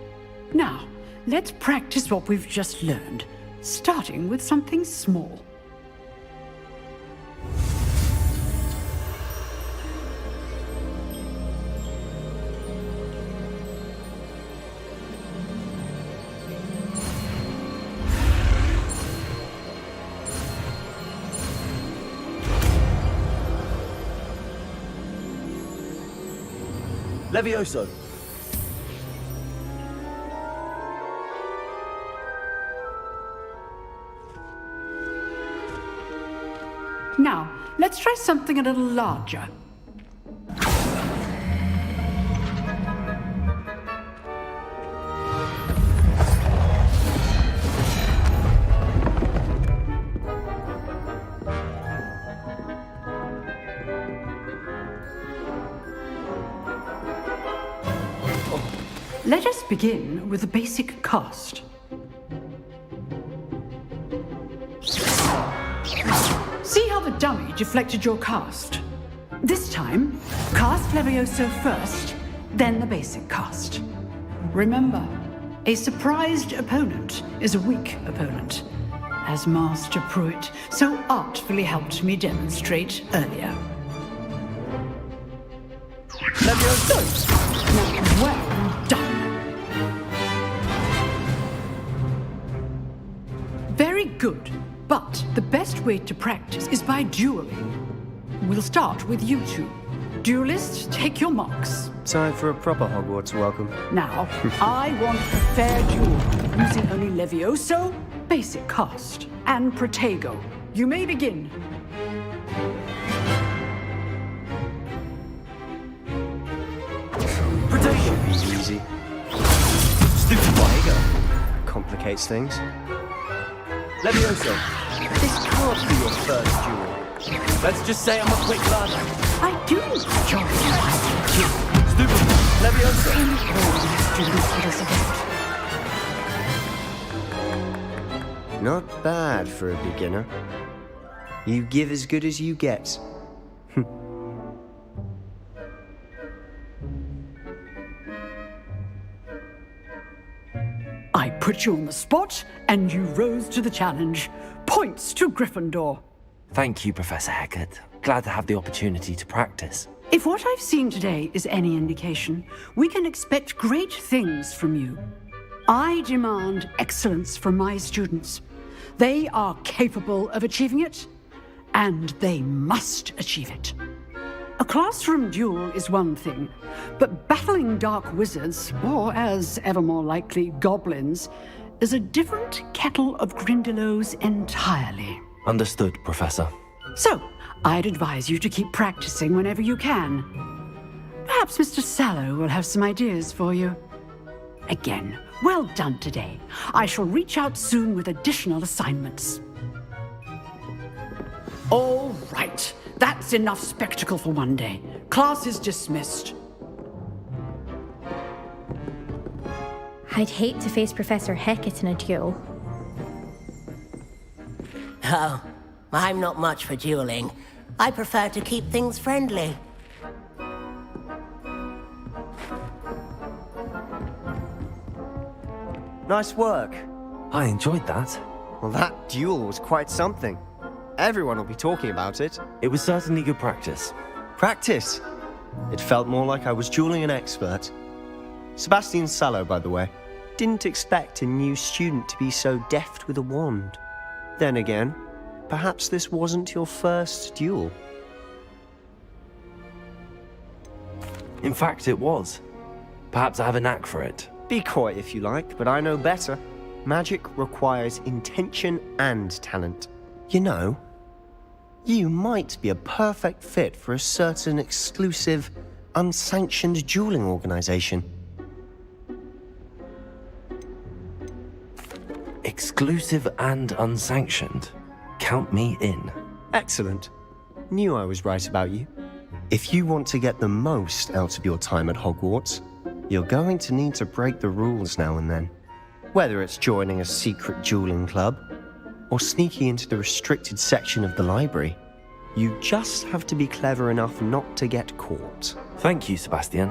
Now, let's practice what we've just learned, starting with something small. Levioso. Now, let's try something a little larger. Let us begin with the basic cast. See how the dummy deflected your cast? This time, cast Levioso first, then the basic cast. Remember, a surprised opponent is a weak opponent, as Master Pruitt so artfully helped me demonstrate earlier. Levioso! Now, well done. Very good, but the best way to practice is by dueling. We'll start with you two. Duelists, take your marks. Time for a proper Hogwarts welcome. Now, I want a fair duel, using only Levioso, basic cast, and Protego. You may begin. Should be easy. Stupid Protego complicates things. Levioso, this can't be your first duel. Let's just say I'm a quick learner. I do enjoy you. Stupid. Levioso. Not bad for a beginner. You give as good as you get. I put you on the spot, and you rose to the challenge. Points to Gryffindor. Thank you, Professor Hecat. Glad to have the opportunity to practice. If what I've seen today is any indication, we can expect great things from you. I demand excellence from my students. They are capable of achieving it, and they must achieve it. A classroom duel is one thing, but battling dark wizards, or as ever more likely, goblins, is a different kettle of Grindylows entirely. Understood, Professor. So, I'd advise you to keep practicing whenever you can. Perhaps Mr. Sallow will have some ideas for you. Again, well done today. I shall reach out soon with additional assignments. All right. That's enough spectacle for one day. Class is dismissed. I'd hate to face Professor Hecat in a duel. Oh, I'm not much for dueling. I prefer to keep things friendly. Nice work. I enjoyed that. Well, that duel was quite something. Everyone will be talking about it. It was certainly good practice. Practice? It felt more like I was dueling an expert. Sebastian Sallow, by the way. Didn't expect a new student to be so deft with a wand. Then again, perhaps this wasn't your first duel. In fact, it was. Perhaps I have a knack for it. Be coy if you like, but I know better. Magic requires intention and talent. You know, you might be a perfect fit for a certain exclusive, unsanctioned dueling organization. Exclusive and unsanctioned. Count me in. Excellent. Knew I was right about you. If you want to get the most out of your time at Hogwarts, you're going to need to break the rules now and then. Whether it's joining a secret dueling club, or sneaking into the restricted section of the library, you just have to be clever enough not to get caught. Thank you, Sebastian.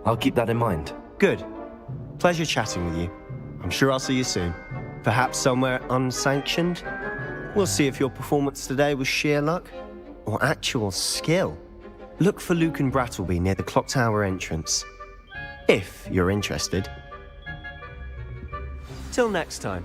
I'll keep that in mind. Good. Pleasure chatting with you. I'm sure I'll see you soon. Perhaps somewhere unsanctioned? We'll see if your performance today was sheer luck or actual skill. Look for Luke and Brattleby near the clock tower entrance. If you're interested. Till next time.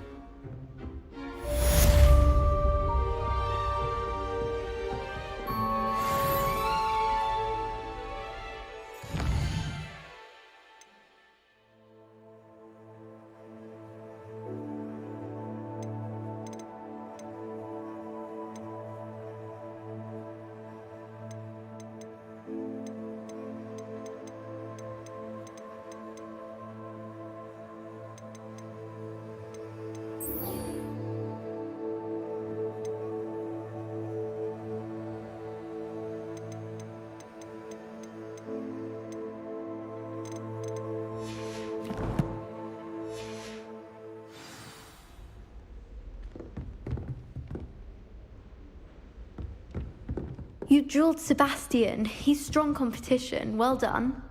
You dueled Sebastian. He's strong competition. Well done.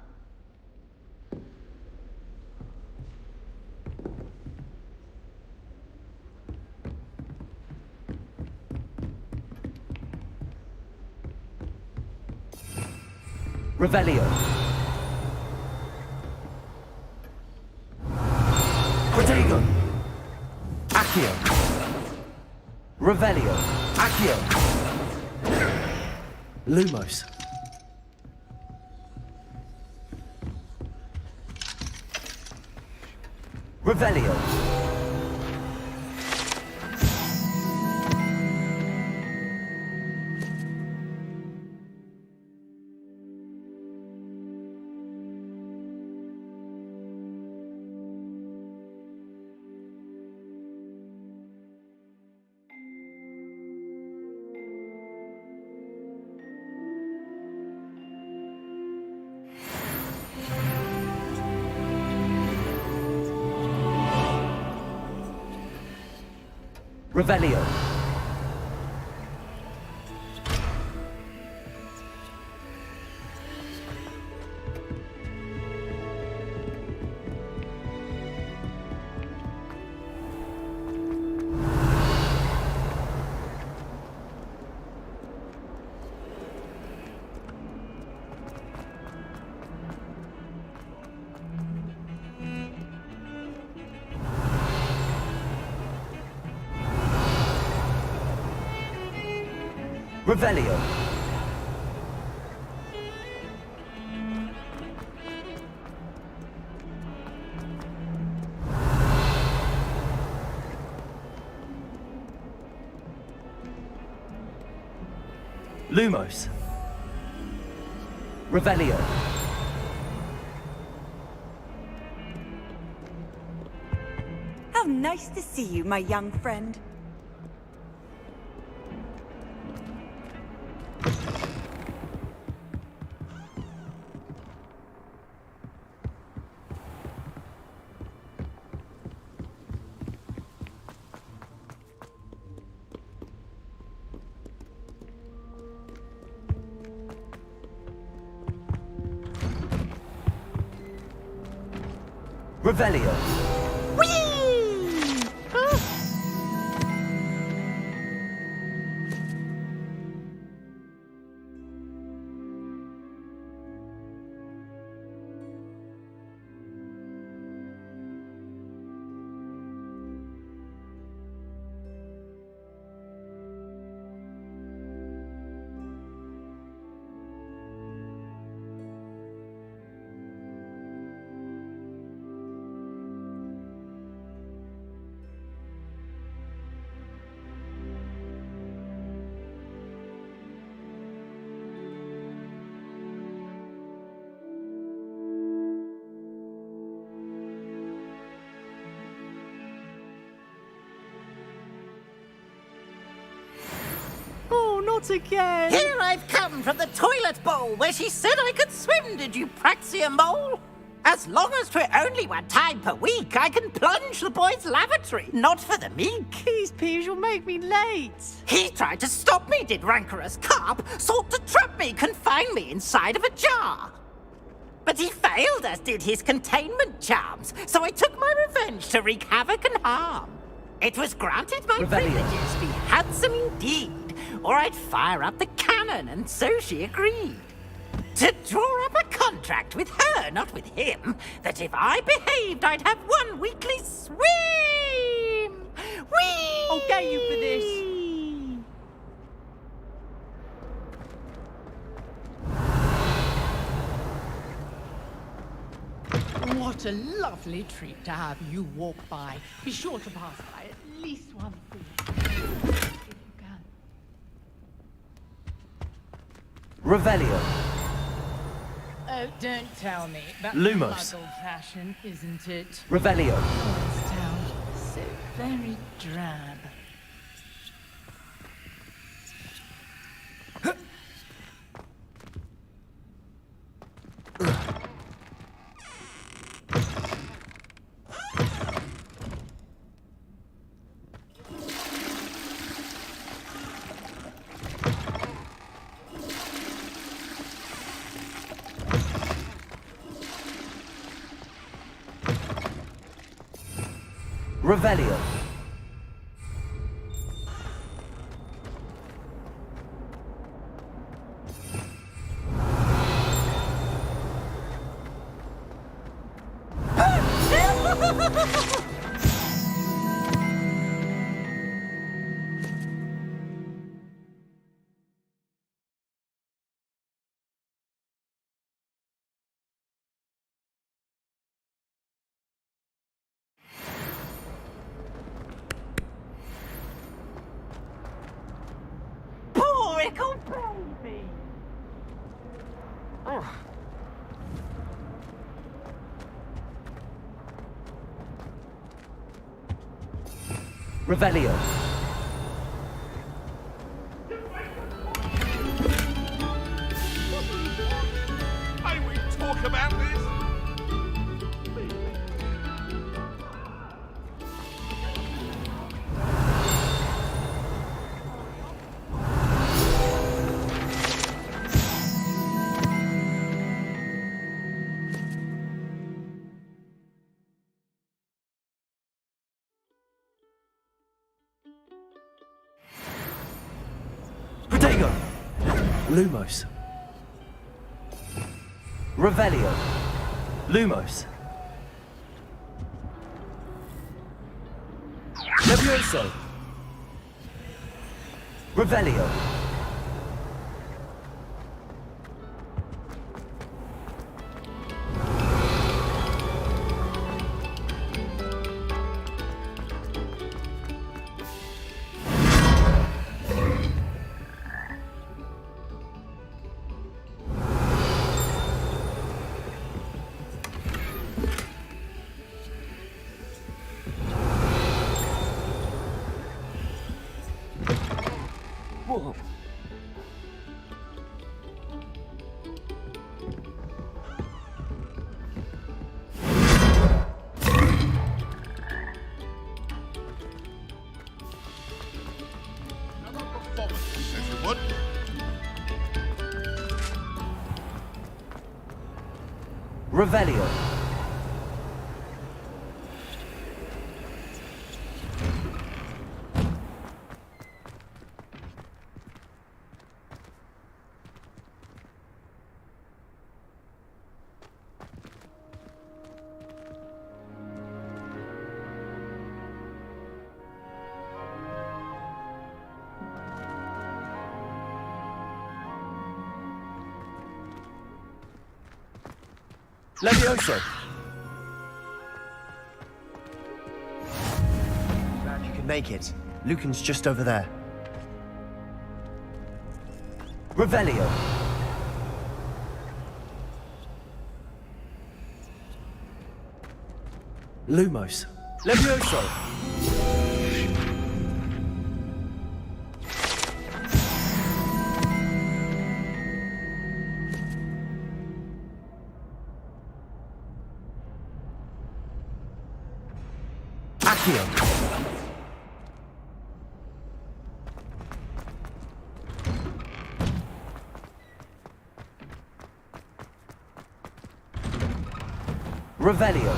Revelio. Protego. Accio. Revelio. Accio. Lumos. Revelio. Revelio. Revelio. Lumos. Revelio. Nice to see you, my young friend. Revelio. Not again! Here I've come from the toilet bowl where she said I could swim, did you praxia mole? As long as 'twere only 1 time per week, I can plunge the boy's lavatory, not for the meek. These peas will make me late. He tried to stop me, did rancorous carp, sought to trap me, confine me inside of a jar. But he failed, as did his containment charms, so I took my revenge to wreak havoc and harm. It was granted my privileges be handsome indeed, or I'd fire up the cannon, and so she agreed. To draw up a contract with her, not with him, that if I behaved, I'd have 1 weekly swim! Whee! I'll get you for this! What a lovely treat to have you walk by. Be sure to pass by at least one food, if you can. Revelio. Oh, don't tell me. That's Lumos. Muggle fashion, isn't it? Revelio. This town, so very drab. Revelio. Little baby! Oh. Revelio. May we talk about this? Protego. Lumos. Revelio. Lumos. Levioso. Revelio. Revelio. Levioso! Glad you can make it. Lucan's just over there. Revelio! Lumos! Levioso! Accio! Revelio!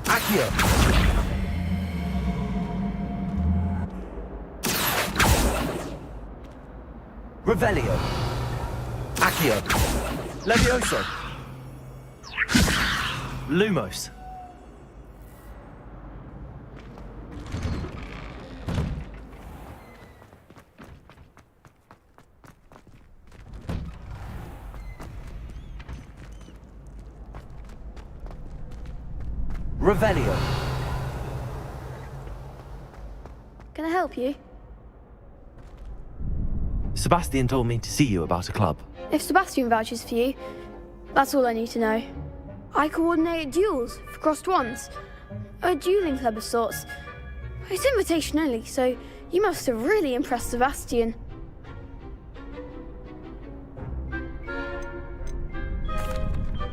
Accio! Revelio! Accio! Levioso! Lumos! Revelio. Can I help you? Sebastian told me to see you about a club. If Sebastian vouches for you, that's all I need to know. I coordinate duels for crossed wands. A dueling club of sorts. It's invitation only, so you must have really impressed Sebastian.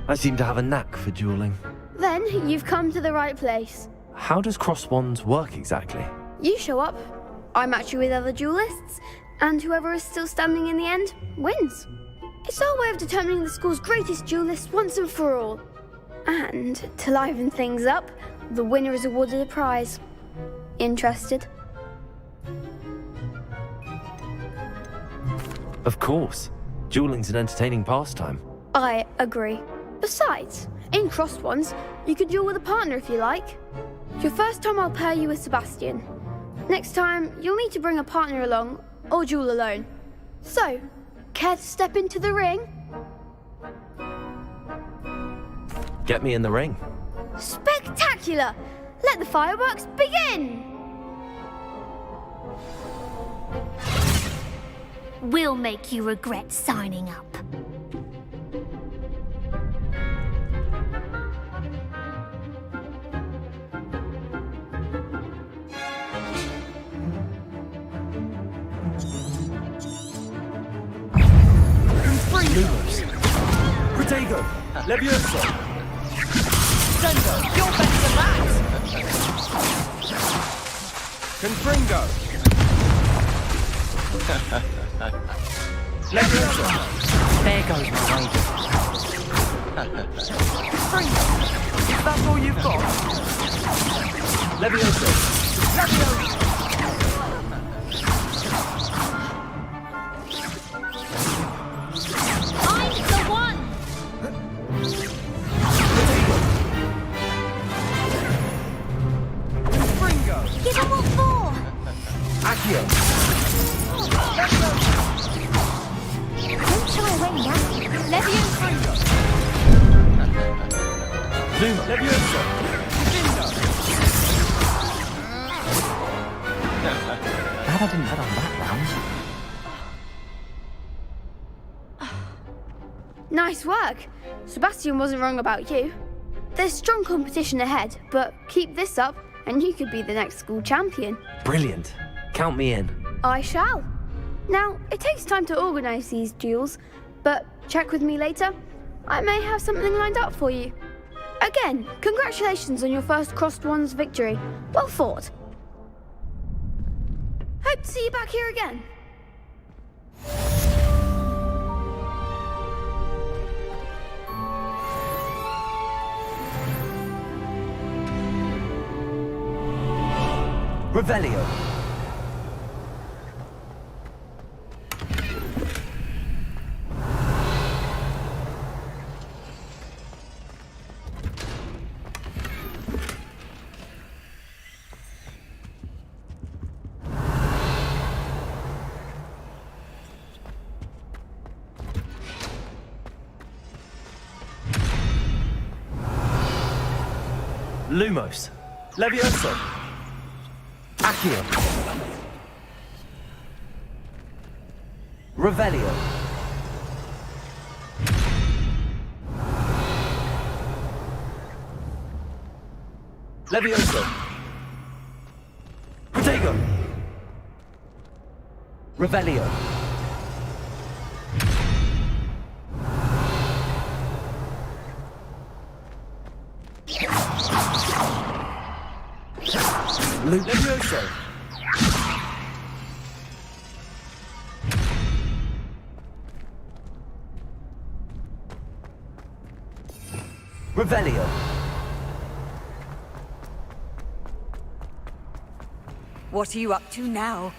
I seem to have a knack for dueling. Then you've come to the right place. How does cross wands work exactly? You show up, I match you with other duelists, and whoever is still standing in the end wins. It's our way of determining the school's greatest duelist once and for all. And to liven things up, the winner is awarded a prize. Interested? Of course. Dueling's an entertaining pastime. I agree. Besides, in crossed ones, you could duel with a partner if you like. Your first time I'll pair you with Sebastian. Next time, you'll need to bring a partner along, or duel alone. So, care to step into the ring? Get me in the ring. Spectacular! Let the fireworks begin! We'll make you regret signing up. Lumos. Protego. Levioso. Sendo, you're better than that! Confringo! Levioso. There goes my wager. Confringo! Is that all you've got? Levioso. Levioso! Give him what for! Accio. Don't shy away now. Levioso! Luma. Levioso. Glad I didn't bet on that round. Nice work. Sebastian wasn't wrong about you. There's strong competition ahead, but keep this up and you could be the next school champion. Brilliant. Count me in. I shall. Now, it takes time to organise these duels, but check with me later. I may have something lined up for you. Again, congratulations on your first crossed wands victory. Well fought. Hope to see you back here again. Revelio. Lumos. Levioso. Accio. Revelio. Levioso. Protego. Revelio. Levioso. Revelio. What are you up to now?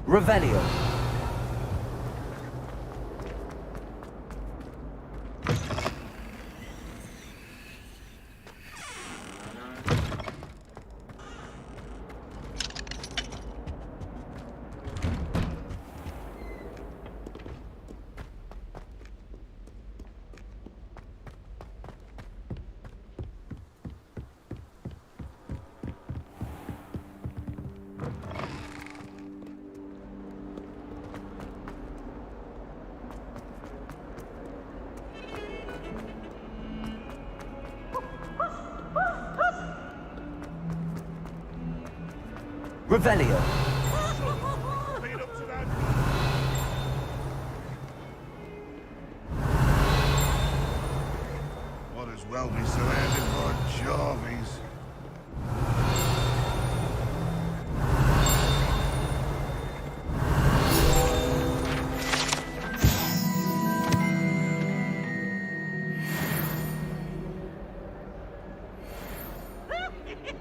Revelio. Revelio. Might as well be surrounded by Jarvies.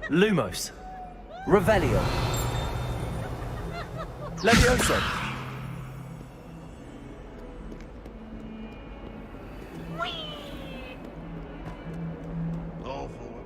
Lumos. Revelio. Levioso. All forward.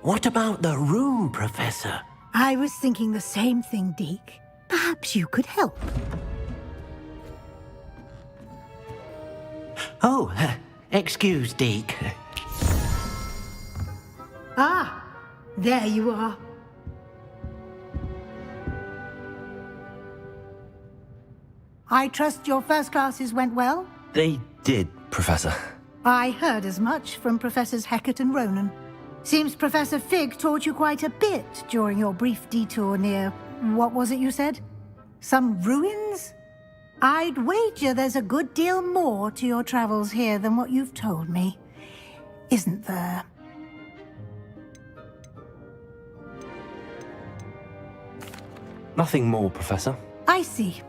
What about the room, Professor? I was thinking the same thing, Deke. Perhaps you could help. Oh, excuse, Deke. Ah, there you are. I trust your first classes went well? They did, Professor. I heard as much from Professors Hecat and Ronan. Seems Professor Fig taught you quite a bit during your brief detour near... what was it you said? Some ruins? I'd wager there's a good deal more to your travels here than what you've told me. Isn't there? Nothing more, Professor. I see.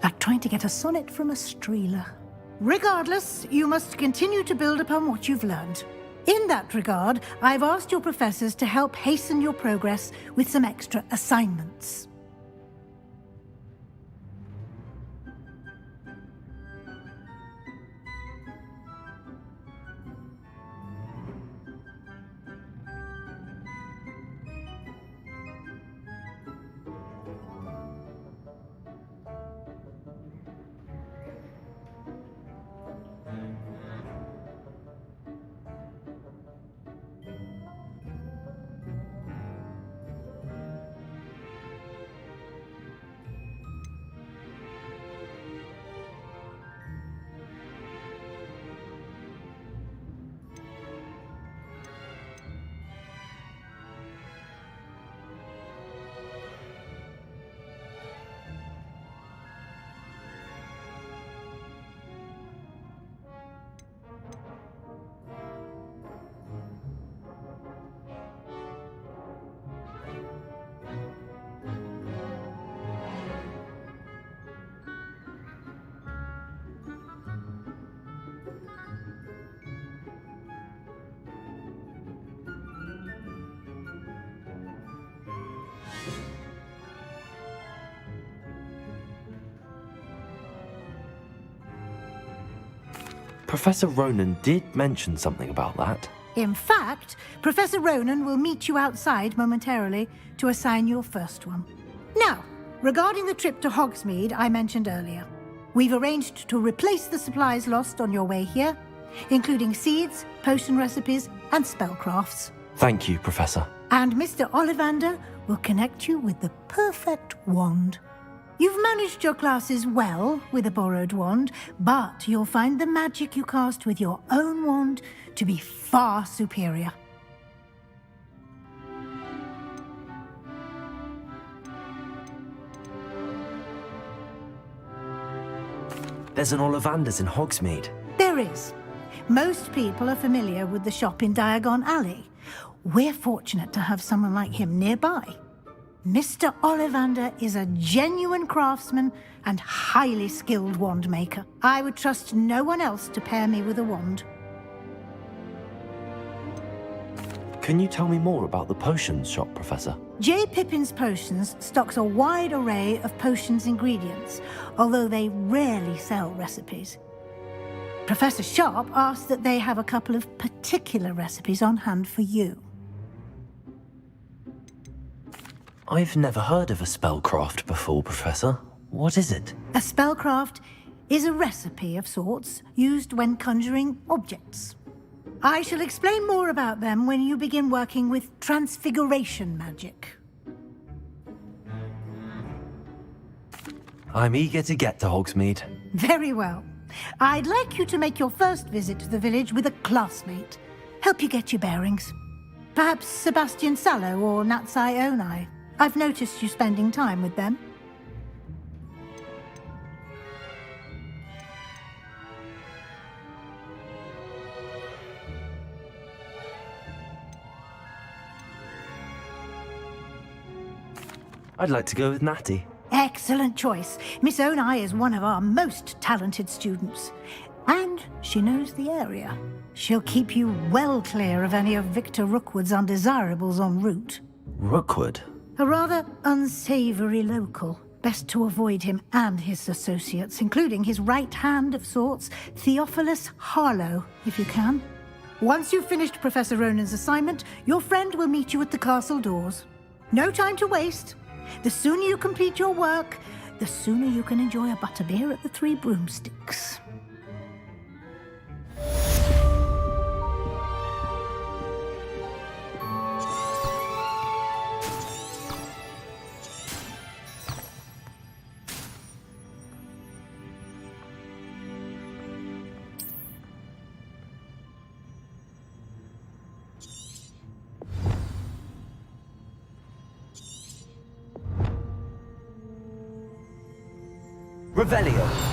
Like trying to get a sonnet from a streeler. Regardless, you must continue to build upon what you've learned. In that regard, I've asked your professors to help hasten your progress with some extra assignments. Professor Ronan did mention something about that. In fact, Professor Ronan will meet you outside momentarily to assign your first one. Now, regarding the trip to Hogsmeade I mentioned earlier, we've arranged to replace the supplies lost on your way here, including seeds, potion recipes, and spellcrafts. Thank you, Professor. And Mr. Ollivander will connect you with the perfect wand. You've managed your classes well with a borrowed wand, but you'll find the magic you cast with your own wand to be far superior. There's an Ollivander's in Hogsmeade. There is. Most people are familiar with the shop in Diagon Alley. We're fortunate to have someone like him nearby. Mr. Ollivander is a genuine craftsman and highly skilled wand maker. I would trust no one else to pair me with a wand. Can you tell me more about the potions shop, Professor? J. Pippin's Potions stocks a wide array of potions ingredients, although they rarely sell recipes. Professor Sharp asked that they have a couple of particular recipes on hand for you. I've never heard of a spellcraft before, Professor. What is it? A spellcraft is a recipe of sorts used when conjuring objects. I shall explain more about them when you begin working with transfiguration magic. I'm eager to get to Hogsmeade. Very well. I'd like you to make your first visit to the village with a classmate. Help you get your bearings. Perhaps Sebastian Sallow or Natsai Onai. I've noticed you spending time with them. I'd like to go with Natty. Excellent choice. Miss Onai is one of our most talented students. And she knows the area. She'll keep you well clear of any of Victor Rookwood's undesirables en route. Rookwood? A rather unsavory local. Best to avoid him and his associates, including his right hand of sorts, Theophilus Harlow, if you can. Once you've finished Professor Ronan's assignment, your friend will meet you at the castle doors. No time to waste. The sooner you complete your work, the sooner you can enjoy a butterbeer at the Three Broomsticks. Revelio.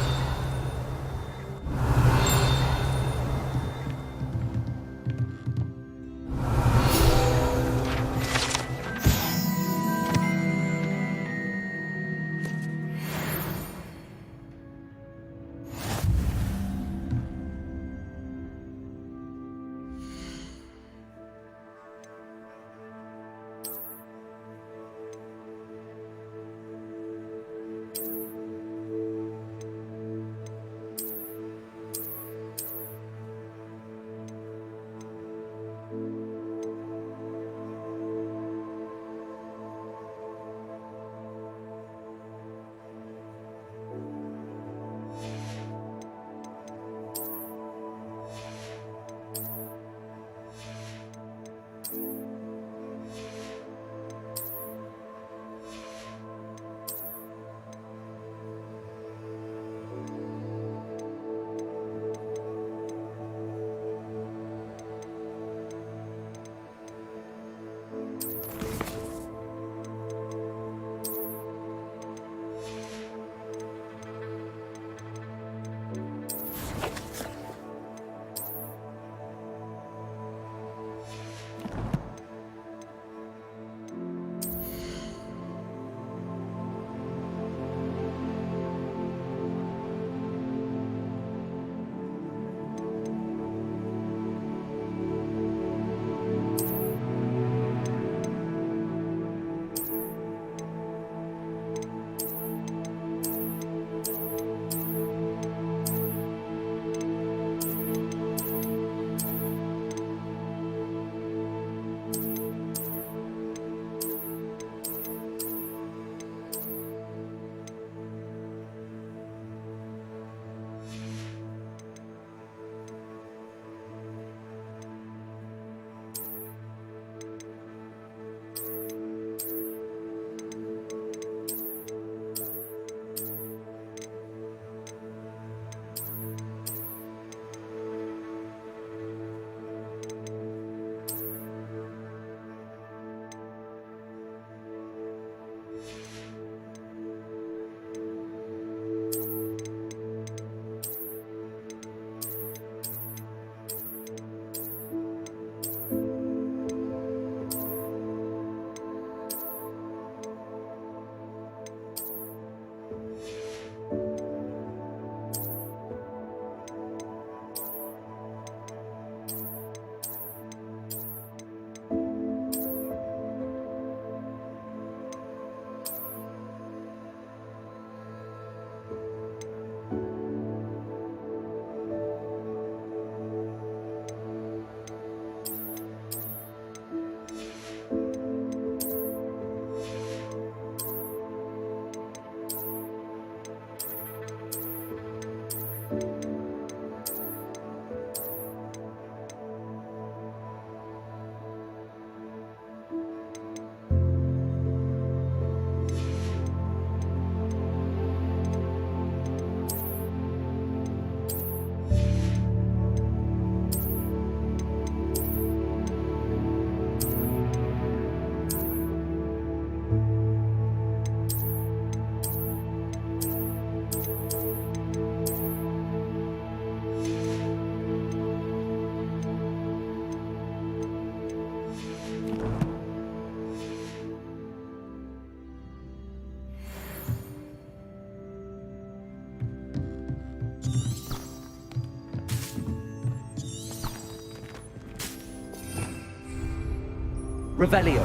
Revelio.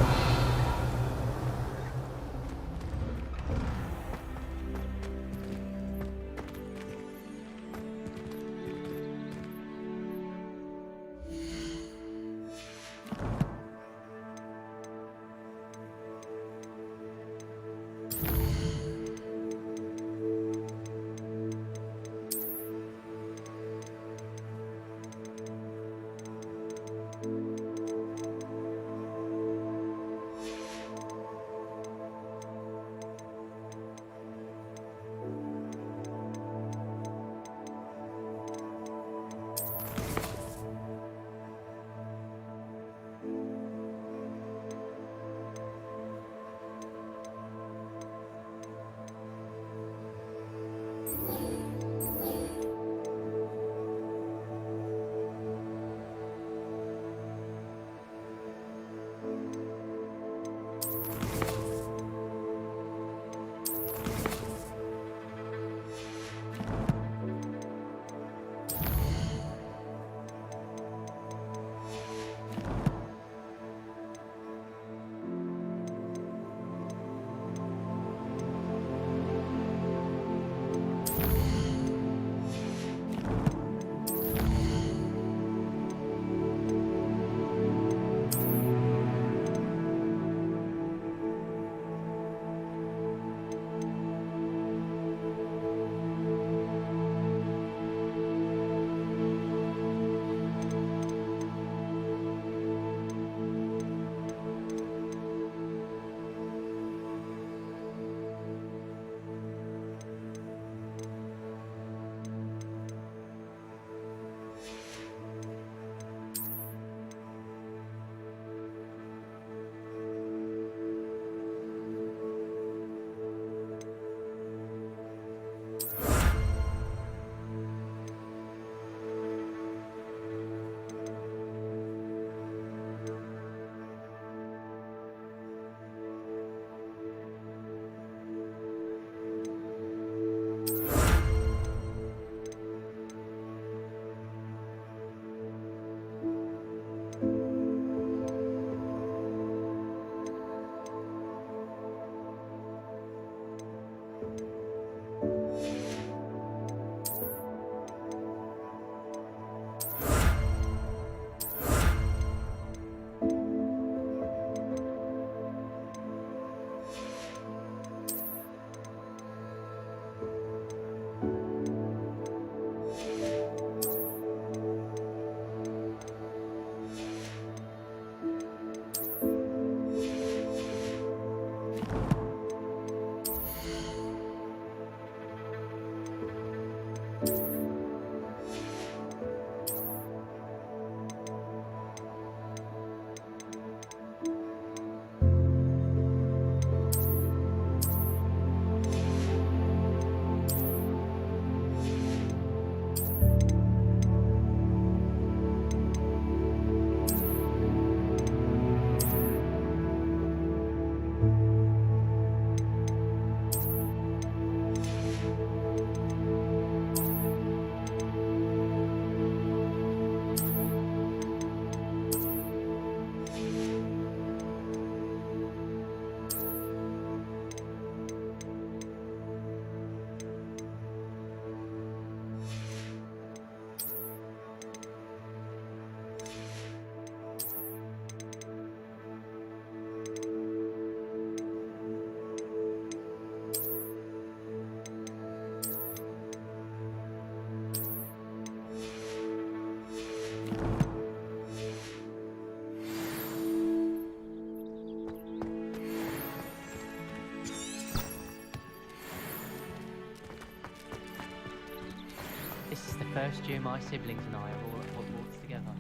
This is the first year my siblings and I are all at Hogwarts together.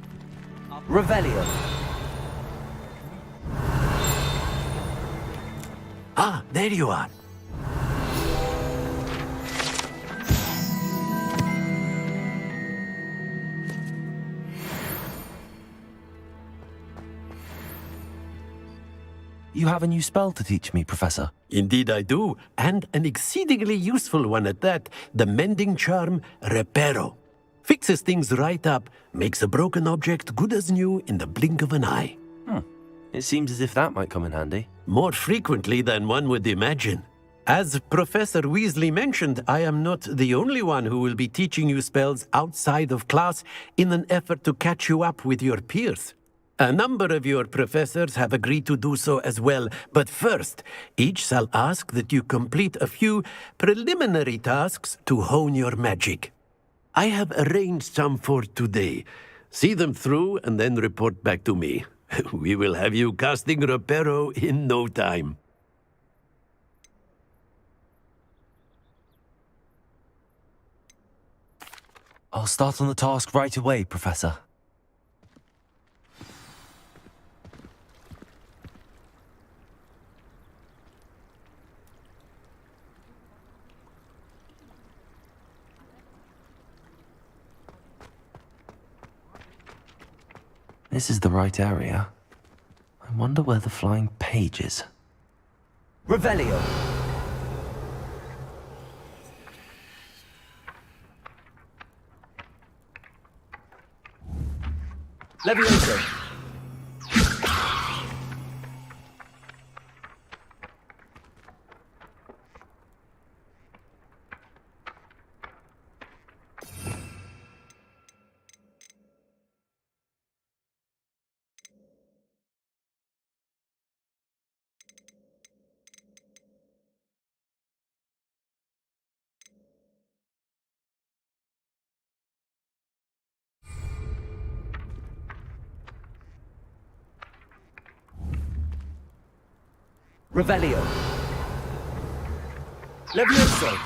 Revelio. Ah, there you are. You have a new spell to teach me, Professor. Indeed I do, and an exceedingly useful one at that. The mending charm, Reparo. Fixes things right up, makes a broken object good as new in the blink of an eye. It seems as if that might come in handy. More frequently than one would imagine. As Professor Weasley mentioned, I am not the only one who will be teaching you spells outside of class in an effort to catch you up with your peers. A number of your professors have agreed to do so as well, but first, each shall ask that you complete a few preliminary tasks to hone your magic. I have arranged some for today. See them through and then report back to me. We will have you casting Reparo in no time. I'll start on the task right away, Professor. This is the right area. I wonder where the flying page is. Revelio. Levioso. Revelio. Levioso.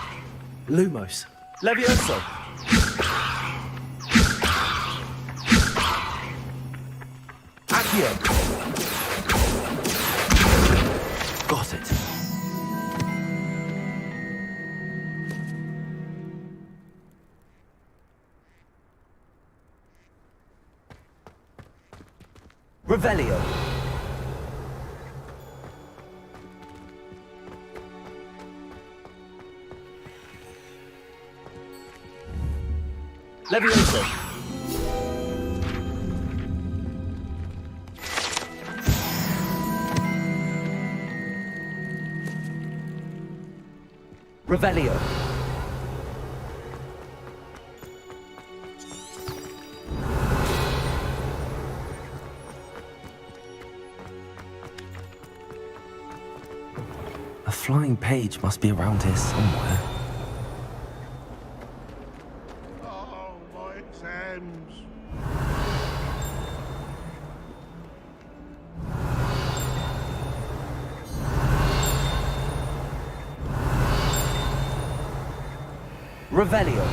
Lumos. Levioso. Accio. Got it. Revelio. Levioso. Revelio. A flying page must be around here somewhere. Oh, my exams. Revelio.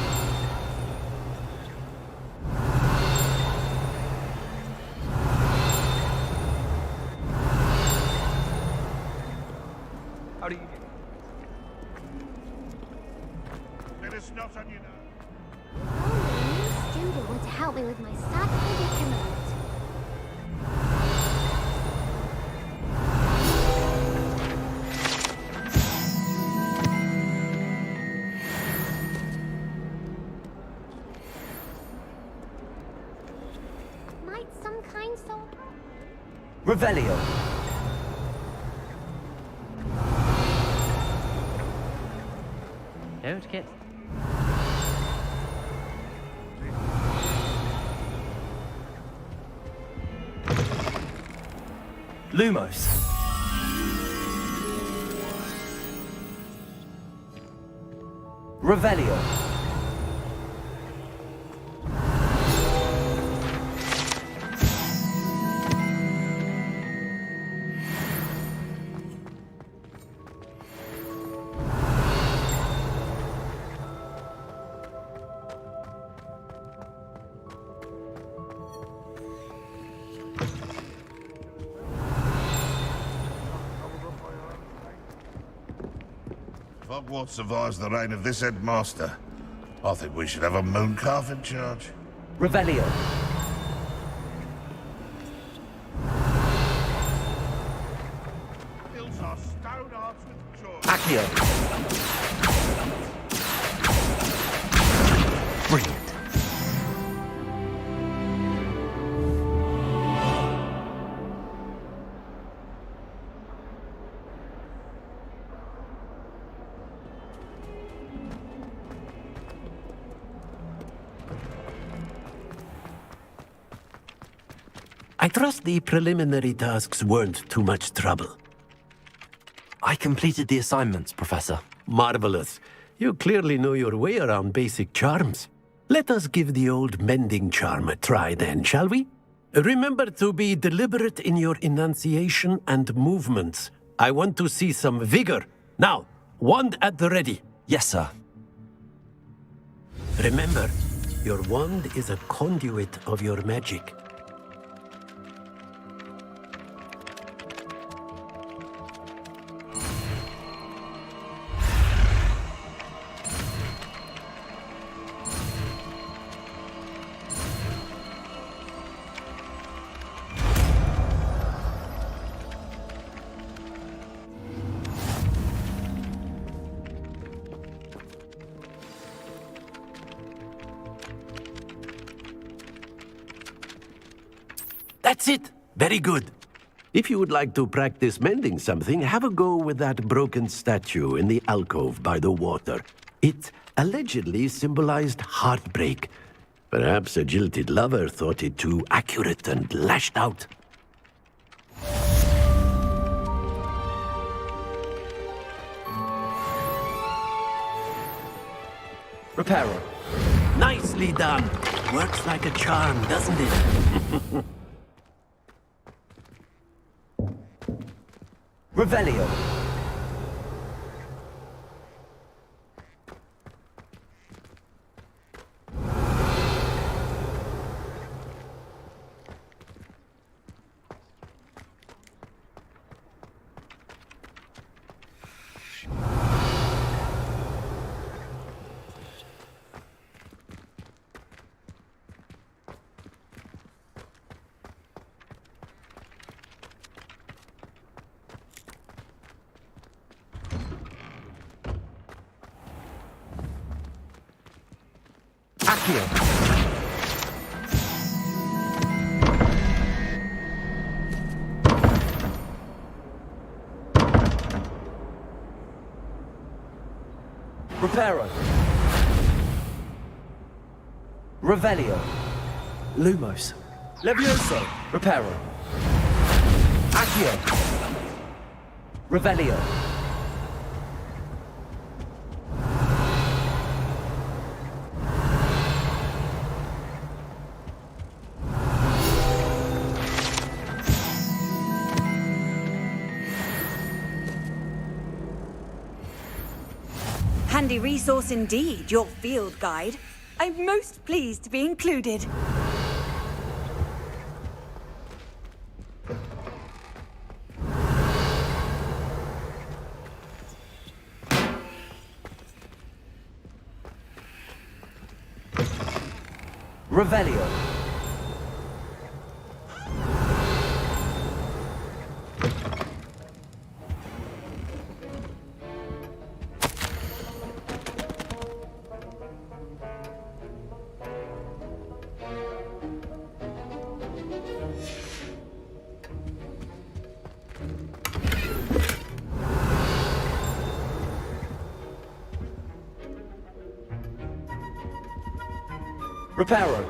How do you... Let us not on you now. Only a new student would help me with my sad predicament. Might some kind soul help? Revelio. Don't get... Lumos. Revelio. If Hogwarts survives the reign of this headmaster, I think we should have a mooncalf in charge. Revelio. Fills our stone hearts with joy. Accio. Brilliant. I trust the preliminary tasks weren't too much trouble. I completed the assignments, Professor. Marvelous. You clearly know your way around basic charms. Let us give the old mending charm a try then, shall we? Remember to be deliberate in your enunciation and movements. I want to see some vigor. Now, wand at the ready. Yes, sir. Remember, your wand is a conduit of your magic. That's it. Very good. If you would like to practice mending something, have a go with that broken statue in the alcove by the water. It allegedly symbolized heartbreak. Perhaps a jilted lover thought it too accurate and lashed out. Reparo. Nicely done. Works like a charm, doesn't it? Revelio. Accio. Reparo. Revelio. Lumos. Levioso. Reparo. Accio. Revelio. Handy resource indeed, your field guide. I'm most pleased to be included. Revelio. Reparo.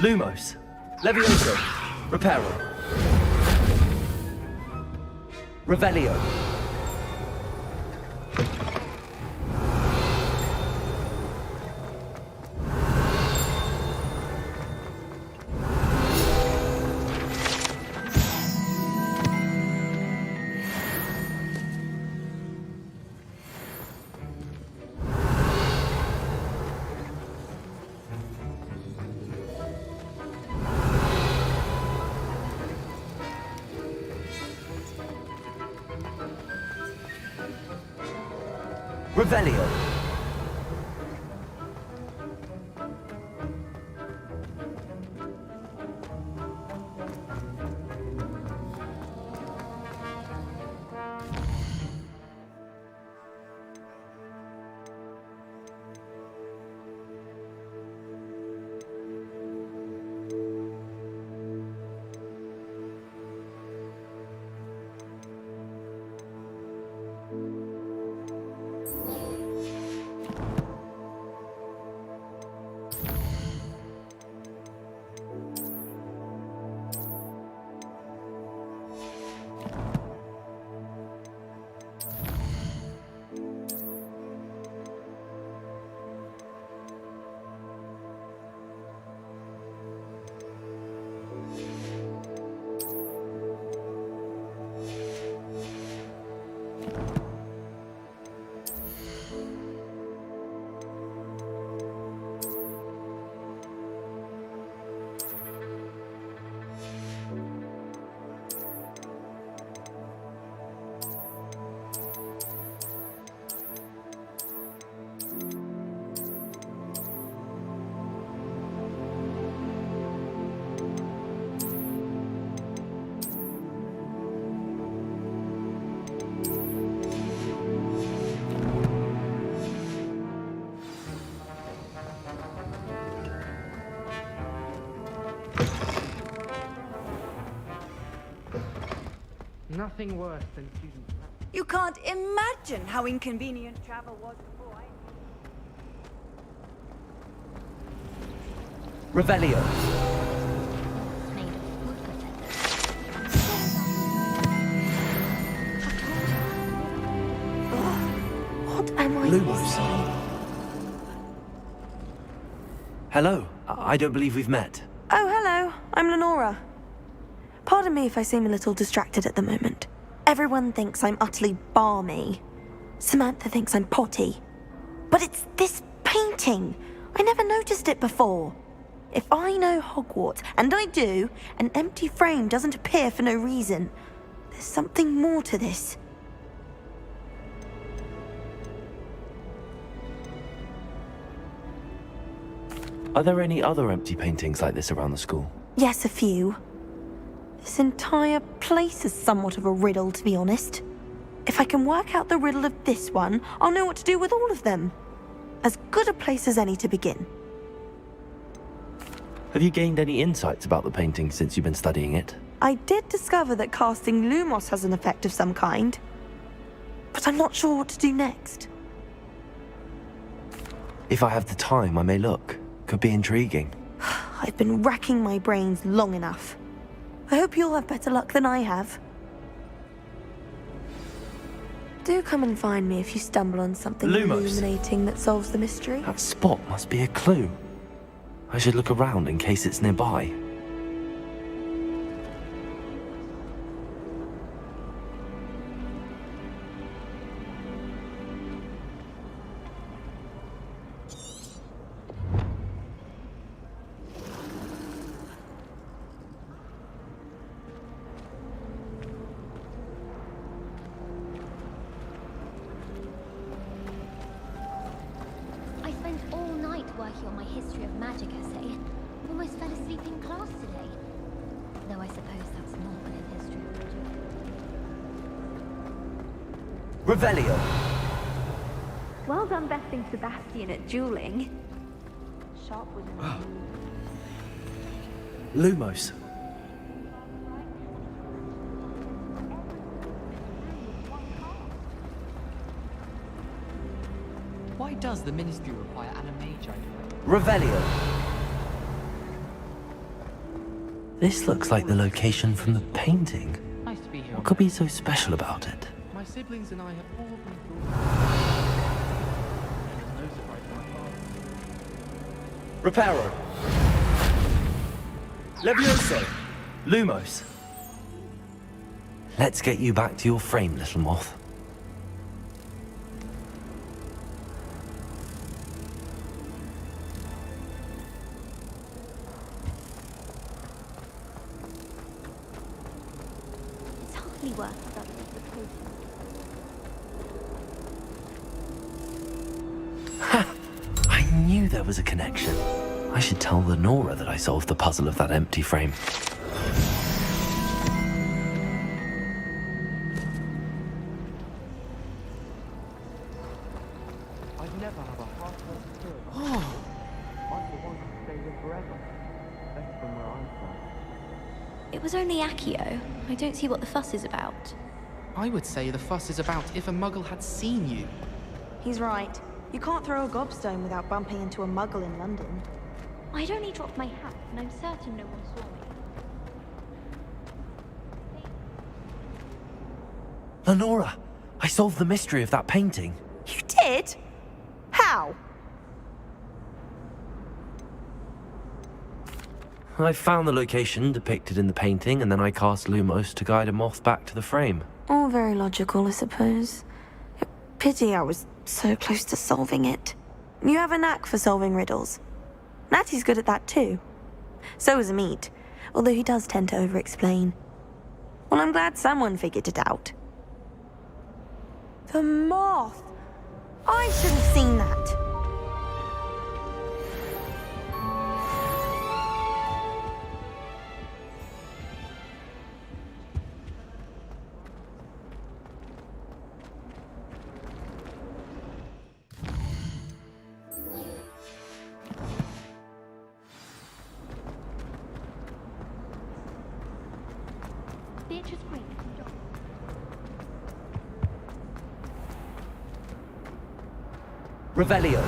Lumos. Levioso. Reparo. Revelio. Revelio. Nothing worse than students. You can't imagine how inconvenient travel was before I... Revelio. What am I missing? Hello. I don't believe we've met. Oh, hello. I'm Lenora. Pardon me if I seem a little distracted at the moment. Everyone thinks I'm utterly balmy. Samantha thinks I'm potty. But it's this painting. I never noticed it before. If I know Hogwarts, and I do, an empty frame doesn't appear for no reason. There's something more to this. Are there any other empty paintings like this around the school? Yes, a few. This entire place is somewhat of a riddle, to be honest. If I can work out the riddle of this one, I'll know what to do with all of them. As good a place as any to begin. Have you gained any insights about the painting since you've been studying it? I did discover that casting Lumos has an effect of some kind. But I'm not sure what to do next. If I have the time, I may look. Could be intriguing. I've been racking my brains long enough. I hope you'll have better luck than I have. Do come and find me if you stumble on something illuminating that solves the mystery. That spot must be a clue. I should look around in case it's nearby. Working on my history of magic essay. Almost fell asleep in class today. Though I suppose that's normal in history of magic. Revelio. Well done besting Sebastian at dueling. Sharp was in Lumos. Why does the Ministry require animagi? Revelio. This looks like the location from the painting. Nice to be here. What could be so special about it? My siblings and I have all been through. There's no surprise for my father. Reparo. Levioso. Lumos. Let's get you back to your frame, little moth. worth studying the potion. I knew there was a connection. I should tell Lenora that I solved the puzzle of that empty frame. I'd never have a heart-felt spirit. Oh! I for one could stay here forever. That's from where I'm from. It was only Accio. I don't see what the fuss is about. I would say the fuss is about if a muggle had seen you. He's right. You can't throw a gobstone without bumping into a muggle in London. I'd only dropped my hat, and I'm certain no one saw me. Lenora, I solved the mystery of that painting. You did? How? I found the location depicted in the painting, and then I cast Lumos to guide a moth back to the frame. All very logical, I suppose. Pity I was so close to solving it. You have a knack for solving riddles. Natty's good at that too. So is Amit, although he does tend to over-explain. Well, I'm glad someone figured it out. The moth! I should have seen that. Beatrice Green, Revelio.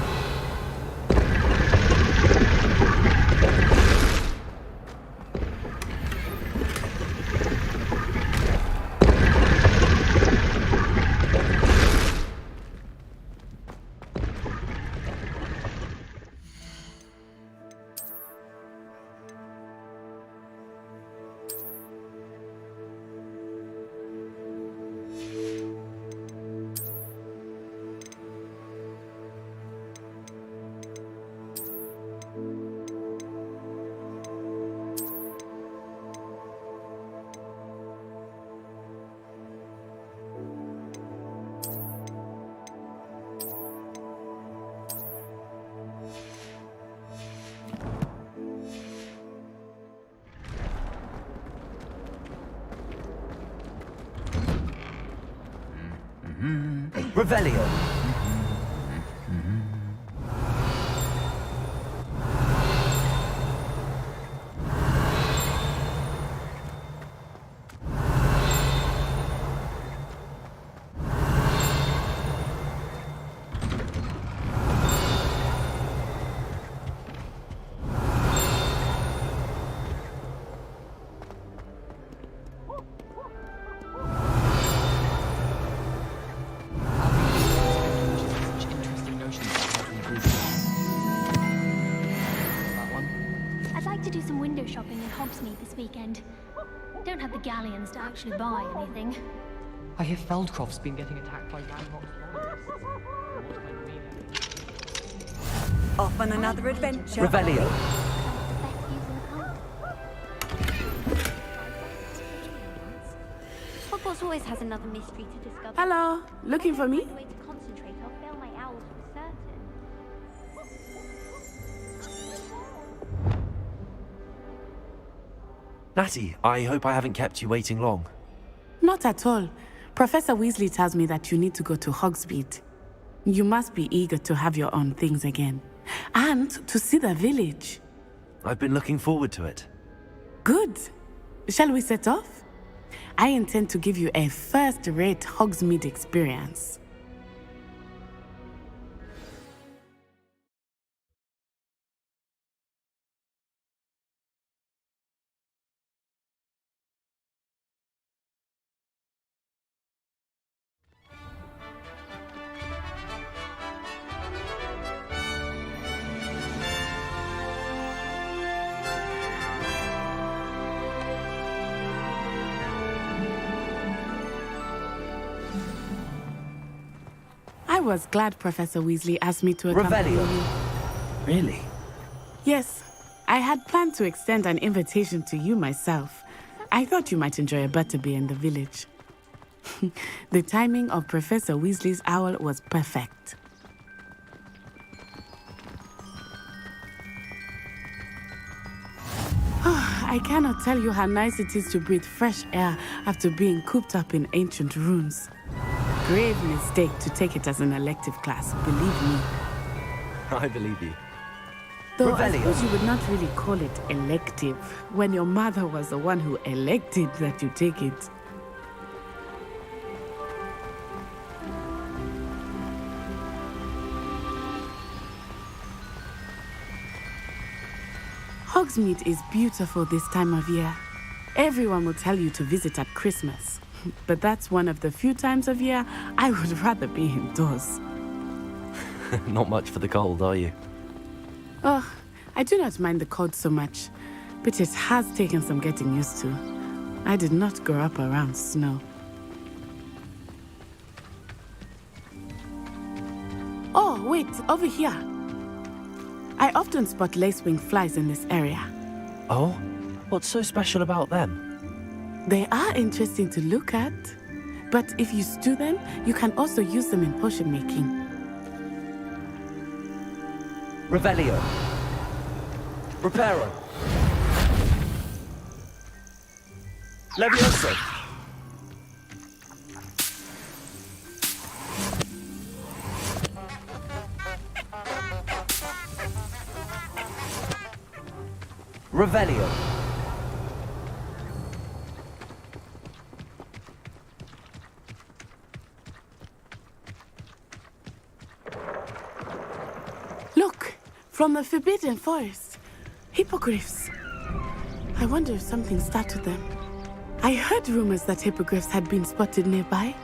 Revelio. I'd like to do some window shopping in Hogsmeade this weekend. Don't have the galleons to actually buy anything. I hear Feldcroft's been getting attacked by Ranrock's Off on another adventure. Revelio. Hogwarts always has another mystery to discover. Hello, looking for me? Find a way to concentrate, I'll fail my owls for certain. Natty, I hope I haven't kept you waiting long. Not at all. Professor Weasley tells me that you need to go to Hogsmeade. You must be eager to have your own things again. And to see the village. I've been looking forward to it. Good. Shall we set off? I intend to give you a first-rate Hogsmeade experience. I was glad Professor Weasley asked me to accompany you. Really? Yes, I had planned to extend an invitation to you myself. I thought you might enjoy a butterbeer in the village. The timing of Professor Weasley's owl was perfect. I cannot tell you how nice it is to breathe fresh air after being cooped up in ancient ruins. Grave mistake to take it as an elective class, believe me. I believe you. Though I suppose you would not really call it elective when your mother was the one who elected that you take it. Hogsmeade is beautiful this time of year. Everyone will tell you to visit at Christmas. But that's one of the few times of year I would rather be indoors. Not much for the cold, are you? Oh, I do not mind the cold so much, but it has taken some getting used to. I did not grow up around snow. Oh, wait, over here. I often spot lacewing flies in this area. Oh? What's so special about them? They are interesting to look at, but if you stew them, you can also use them in potion making. Revelio. Reparo. Levioso. Revelio. From the Forbidden Forest. Hippogriffs. I wonder if something started them. I heard rumors that hippogriffs had been spotted nearby.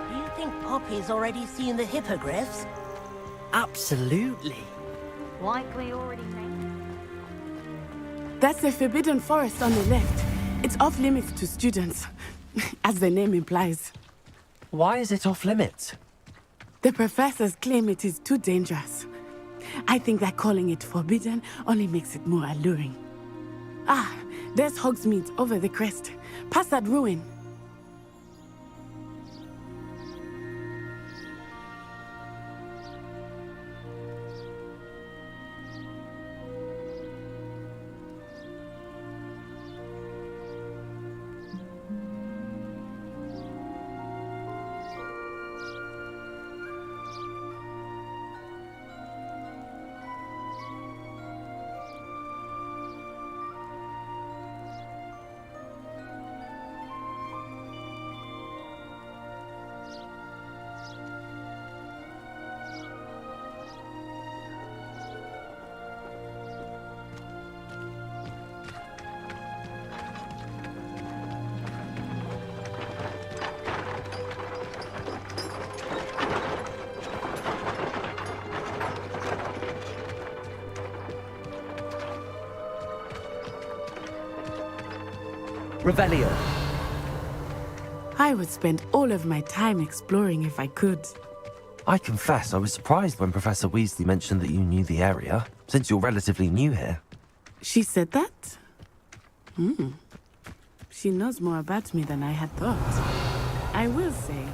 Do you think Poppy's already seen the hippogriffs? Absolutely. Like we already know. That's the Forbidden Forest on the left. It's off limits to students, as the name implies. Why is it off limits? The professors claim it is too dangerous. I think that calling it forbidden only makes it more alluring. Ah, there's Hogsmeade over the crest. Past that ruin. Revelio. I would spend all of my time exploring if I could. I confess I was surprised when Professor Weasley mentioned that you knew the area, since you're relatively new here. She said that? She knows more about me than I had thought. I will say,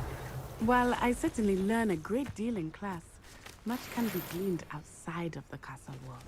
while I certainly learn a great deal in class, much can be gleaned outside of the castle walls.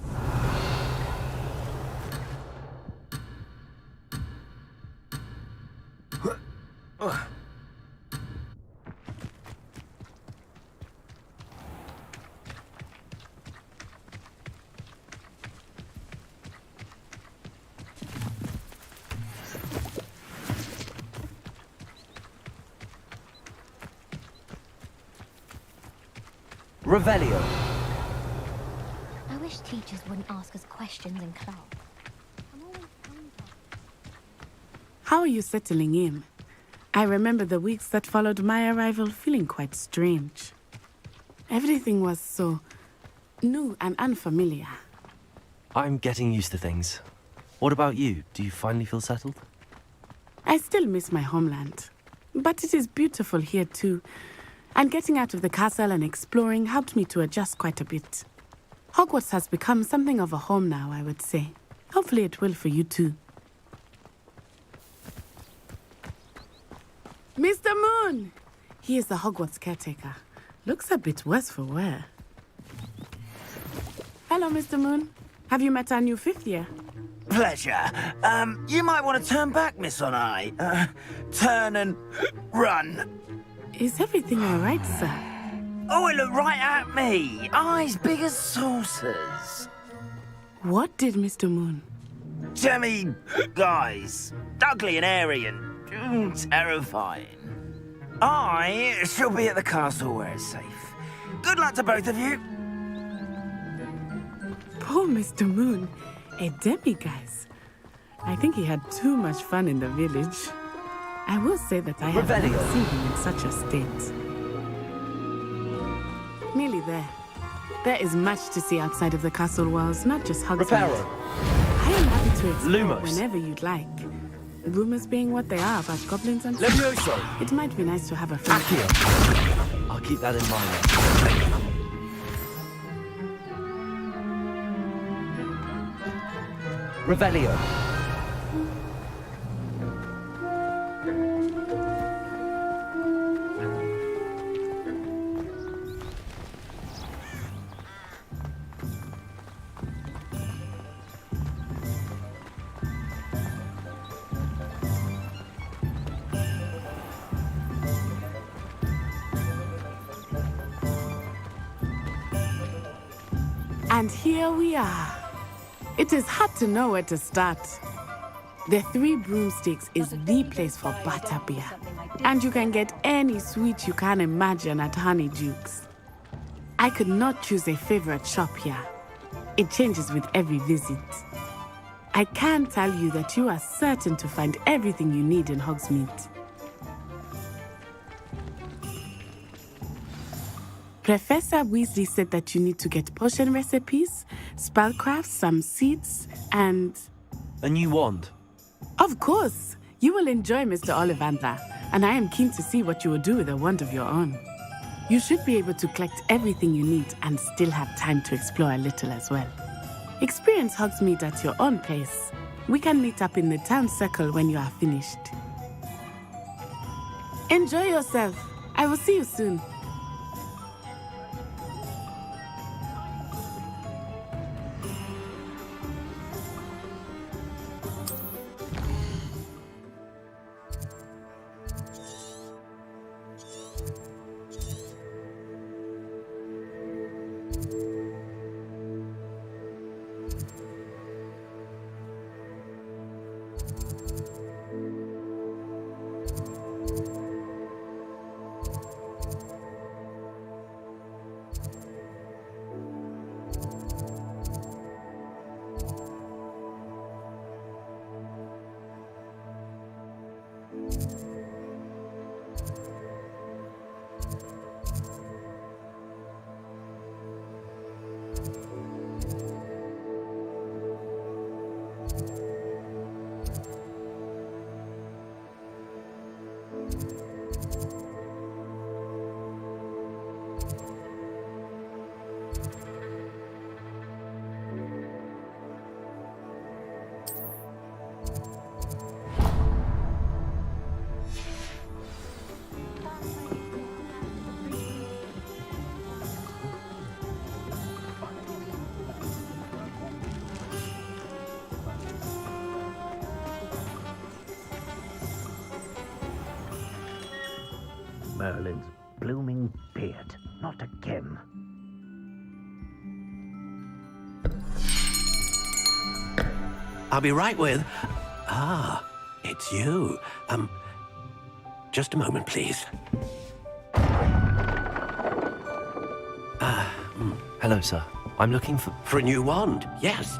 Revelio. I wish teachers wouldn't ask us questions in class. How are you settling in? I remember the weeks that followed my arrival feeling quite strange. Everything was so new and unfamiliar. I'm getting used to things. What about you? Do you finally feel settled? I still miss my homeland, but it is beautiful here too. And getting out of the castle and exploring helped me to adjust quite a bit. Hogwarts has become something of a home now, I would say. Hopefully it will for you too. Mr. Moon! He is the Hogwarts caretaker. Looks a bit worse for wear. Hello, Mr. Moon. Have you met our new fifth year? Pleasure. You might want to turn back, Miss On-Eye. Turn and run. Is everything all right, sir? Oh, it looked right at me. Eyes big as saucers. What did Mr. Moon? Jemmy guys. Ugly and airy and terrifying. I shall be at the castle where it's safe. Good luck to both of you. Poor Mr. Moon. A demiguise. I think he had too much fun in the village. I will say that I have never seen him in such a state. Nearly there. There is much to see outside of the castle walls, not just Hogsmeade. I am happy to explore whenever you'd like. Rumors being what they are about goblins and Levioso. It might be nice to have a friend. Accio. I'll keep that in mind. Revelio. And here we are. It is hard to know where to start. The Three Broomsticks is the place for butterbeer. And you can get any sweet you can imagine at Honeydukes. I could not choose a favorite shop here. It changes with every visit. I can tell you that you are certain to find everything you need in Hogsmeade. Professor Weasley said that you need to get potion recipes, spellcrafts, some seeds, and... A new wand? Of course! You will enjoy Mr. Ollivander, and I am keen to see what you will do with a wand of your own. You should be able to collect everything you need and still have time to explore a little as well. Experience Hogsmeade at your own pace. We can meet up in the town circle when you are finished. Enjoy yourself. I will see you soon. Merlin's blooming beard. Not again. I'll be right with... Ah, it's you. Just a moment, please. Hello, sir. I'm looking for... For a new wand, yes.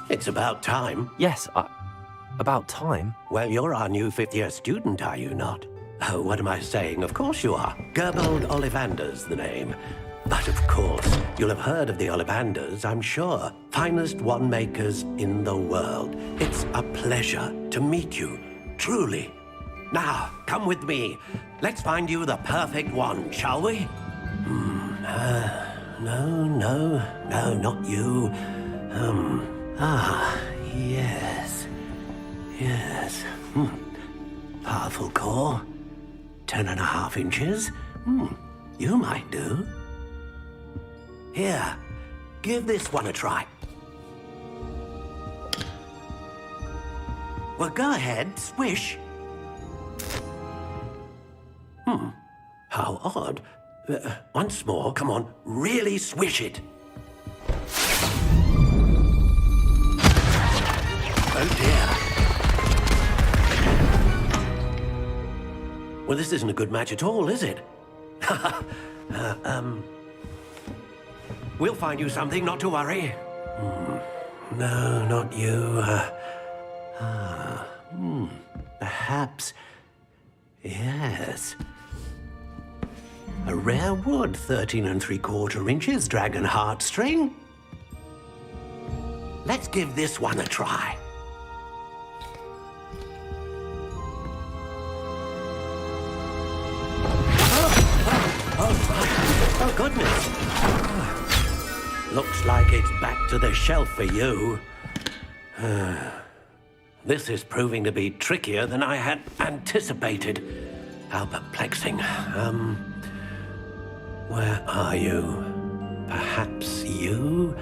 It's about time. Yes, about time? Well, you're our new fifth-year student, are you not? Oh, what am I saying? Of course you are. Gerbold Ollivander's the name. But of course, you'll have heard of the Ollivanders, I'm sure. Finest wand makers in the world. It's a pleasure to meet you, truly. Now, come with me. Let's find you the perfect wand, shall we? No, not you. Yes. Powerful core. 10.5 inches. You might do. Here, give this one a try. Well, go ahead, swish. How odd. Once more, come on, really swish it. Oh dear. Well, this isn't a good match at all, is it? We'll find you something, not to worry. No, not you. Perhaps. Yes. A rare wood, 13 3/4 inches, dragon heartstring. Let's give this one a try. Oh, goodness. Looks like it's back to the shelf for you. This is proving to be trickier than I had anticipated. How perplexing. Where are you? Perhaps you?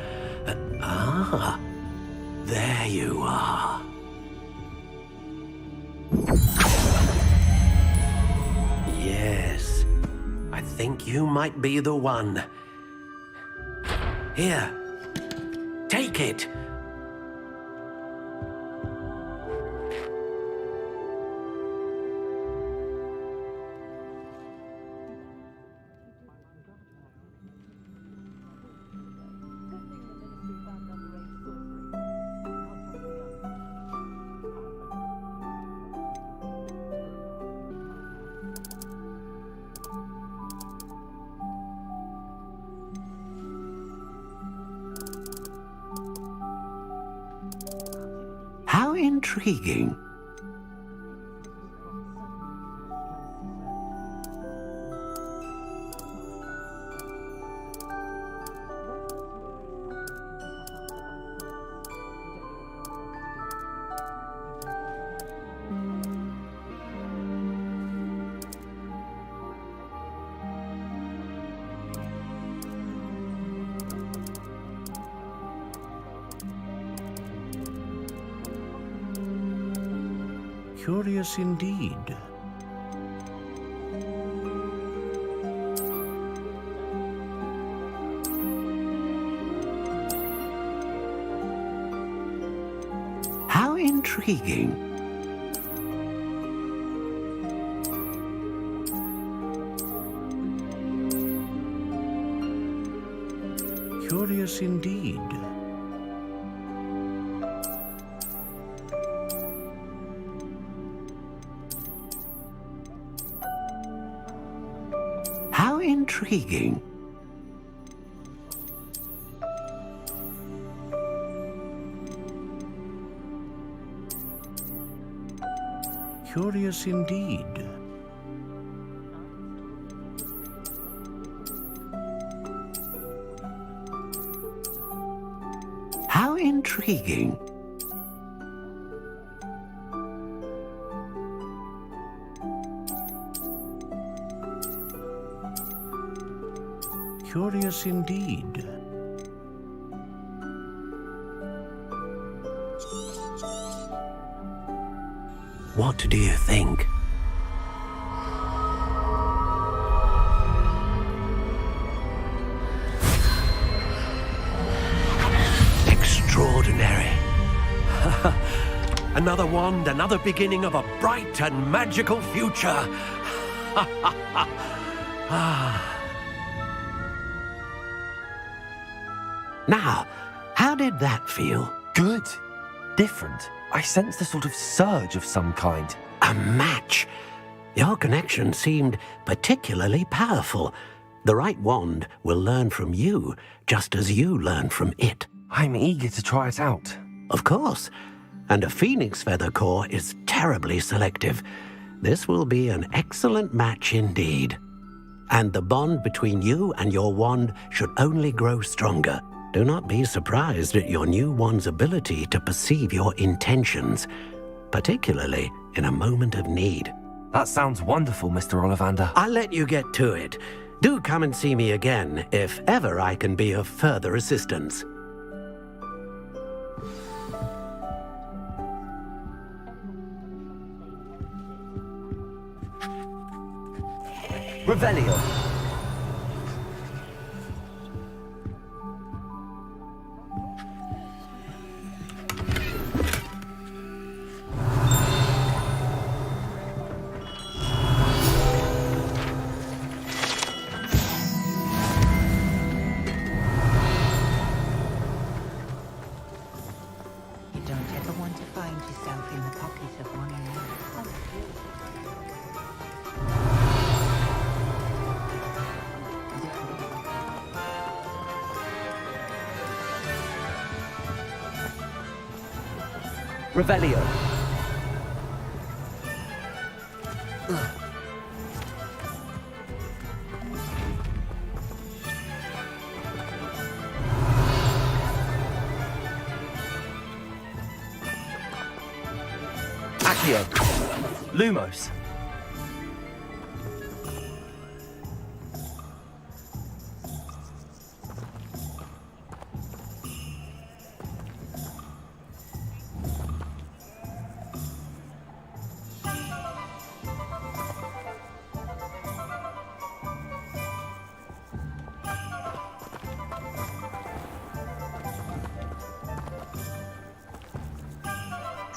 There you are. Yes, I think you might be the one. Here, take it. How intriguing. Curious indeed. How intriguing. Curious indeed. How intriguing. Curious indeed. How intriguing. Curious indeed. What do you think? Extraordinary. Another wand, another beginning of a bright and magical future. Now, how did that feel? Good. Different. I sensed a sort of surge of some kind. A match. Your connection seemed particularly powerful. The right wand will learn from you, just as you learn from it. I'm eager to try it out. Of course. And a phoenix feather core is terribly selective. This will be an excellent match indeed. And the bond between you and your wand should only grow stronger. Do not be surprised at your new wand's ability to perceive your intentions, particularly in a moment of need. That sounds wonderful, Mr. Ollivander. I'll let you get to it. Do come and see me again if ever I can be of further assistance. Revelio. You don't ever want to find yourself in the pocket of one another. Revelio. Accio. Lumos.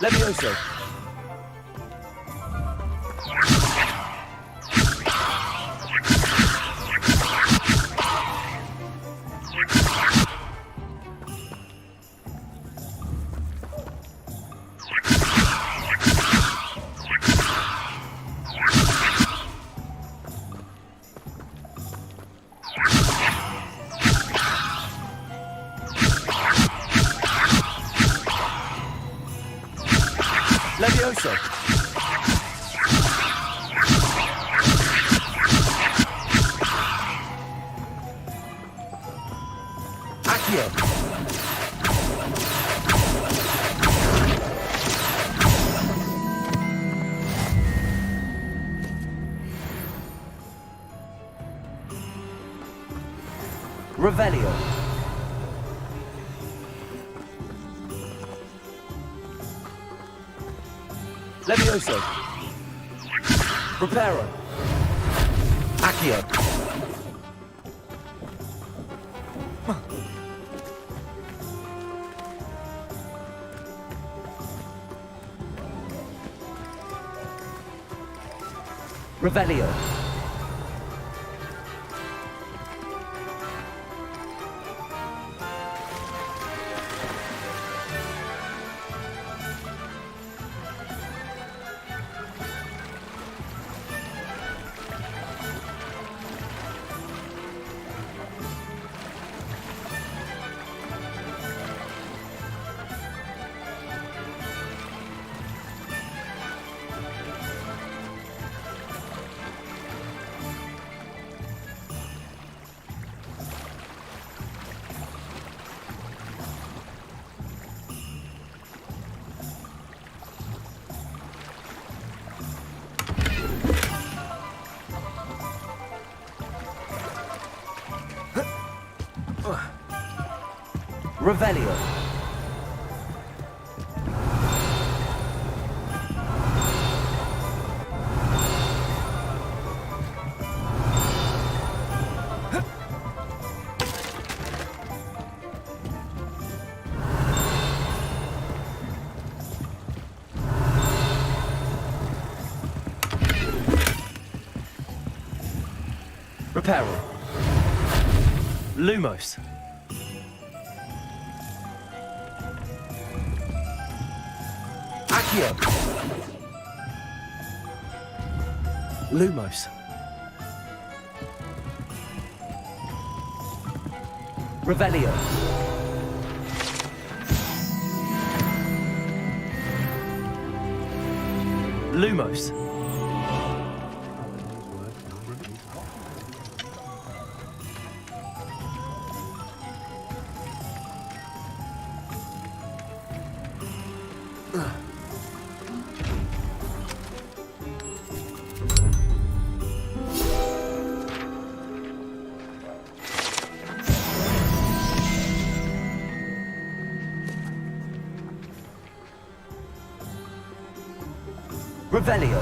Levioso. Levioso! Accio! Revelio. Levioso. Reparo. Accio. Revelio. Revelio. Reparo. Lumos. Accio. Lumos. Revelio. Lumos. Revelio.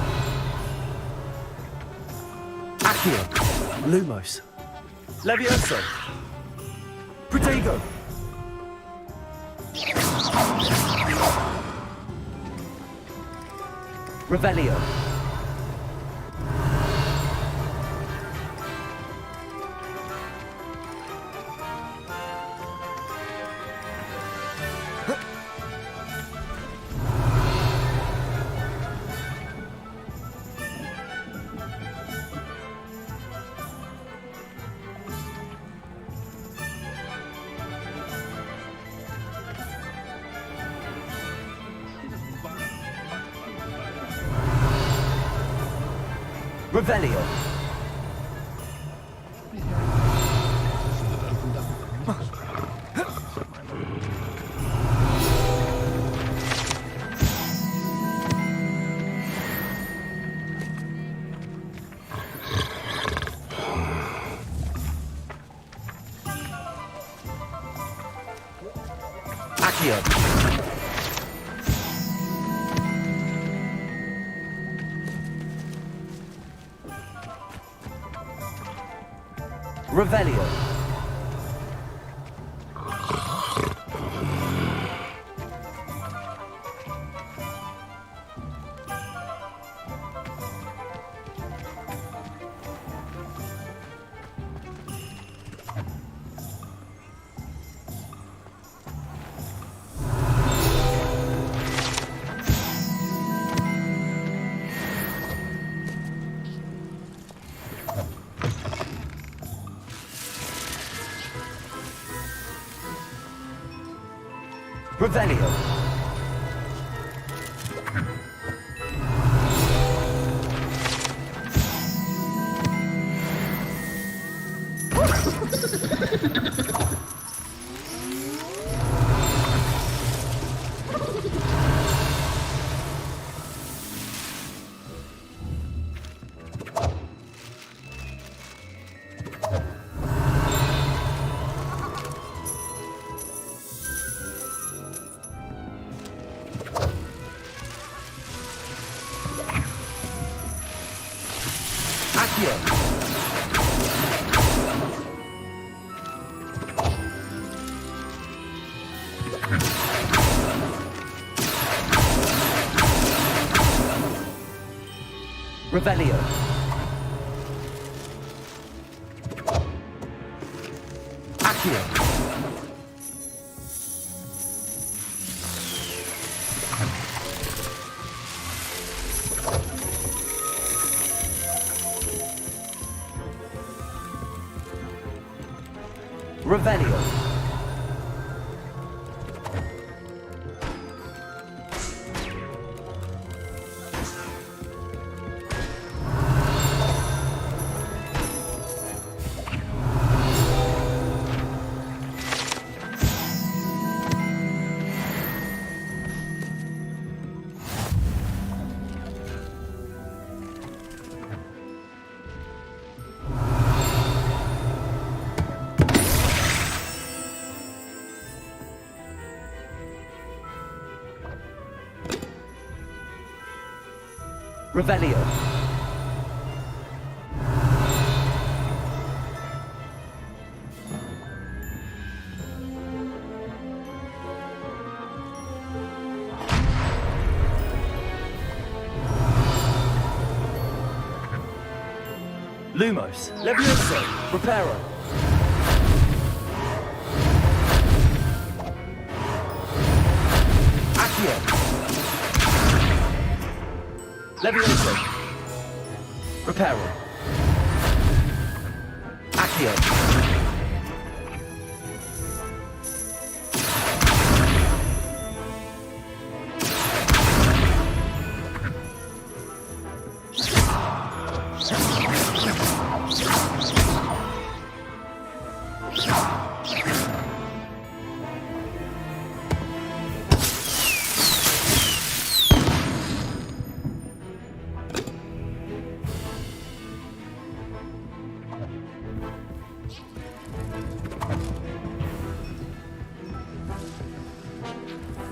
Accio. Lumos. Levioso. Protego. Revelio. Revelio. Accio. Revelio. Revelio. Revelio. Accio. Revelio. Revelio. Lumos. Levioso. Reparo. Accio. Levioso. Reparo. Accio.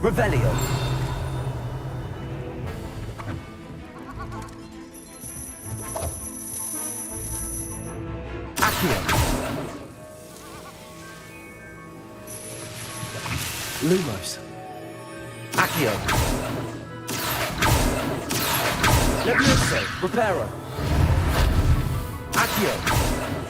Revelio. Accio. Lumos. Accio. Levioso. Reparo. Accio.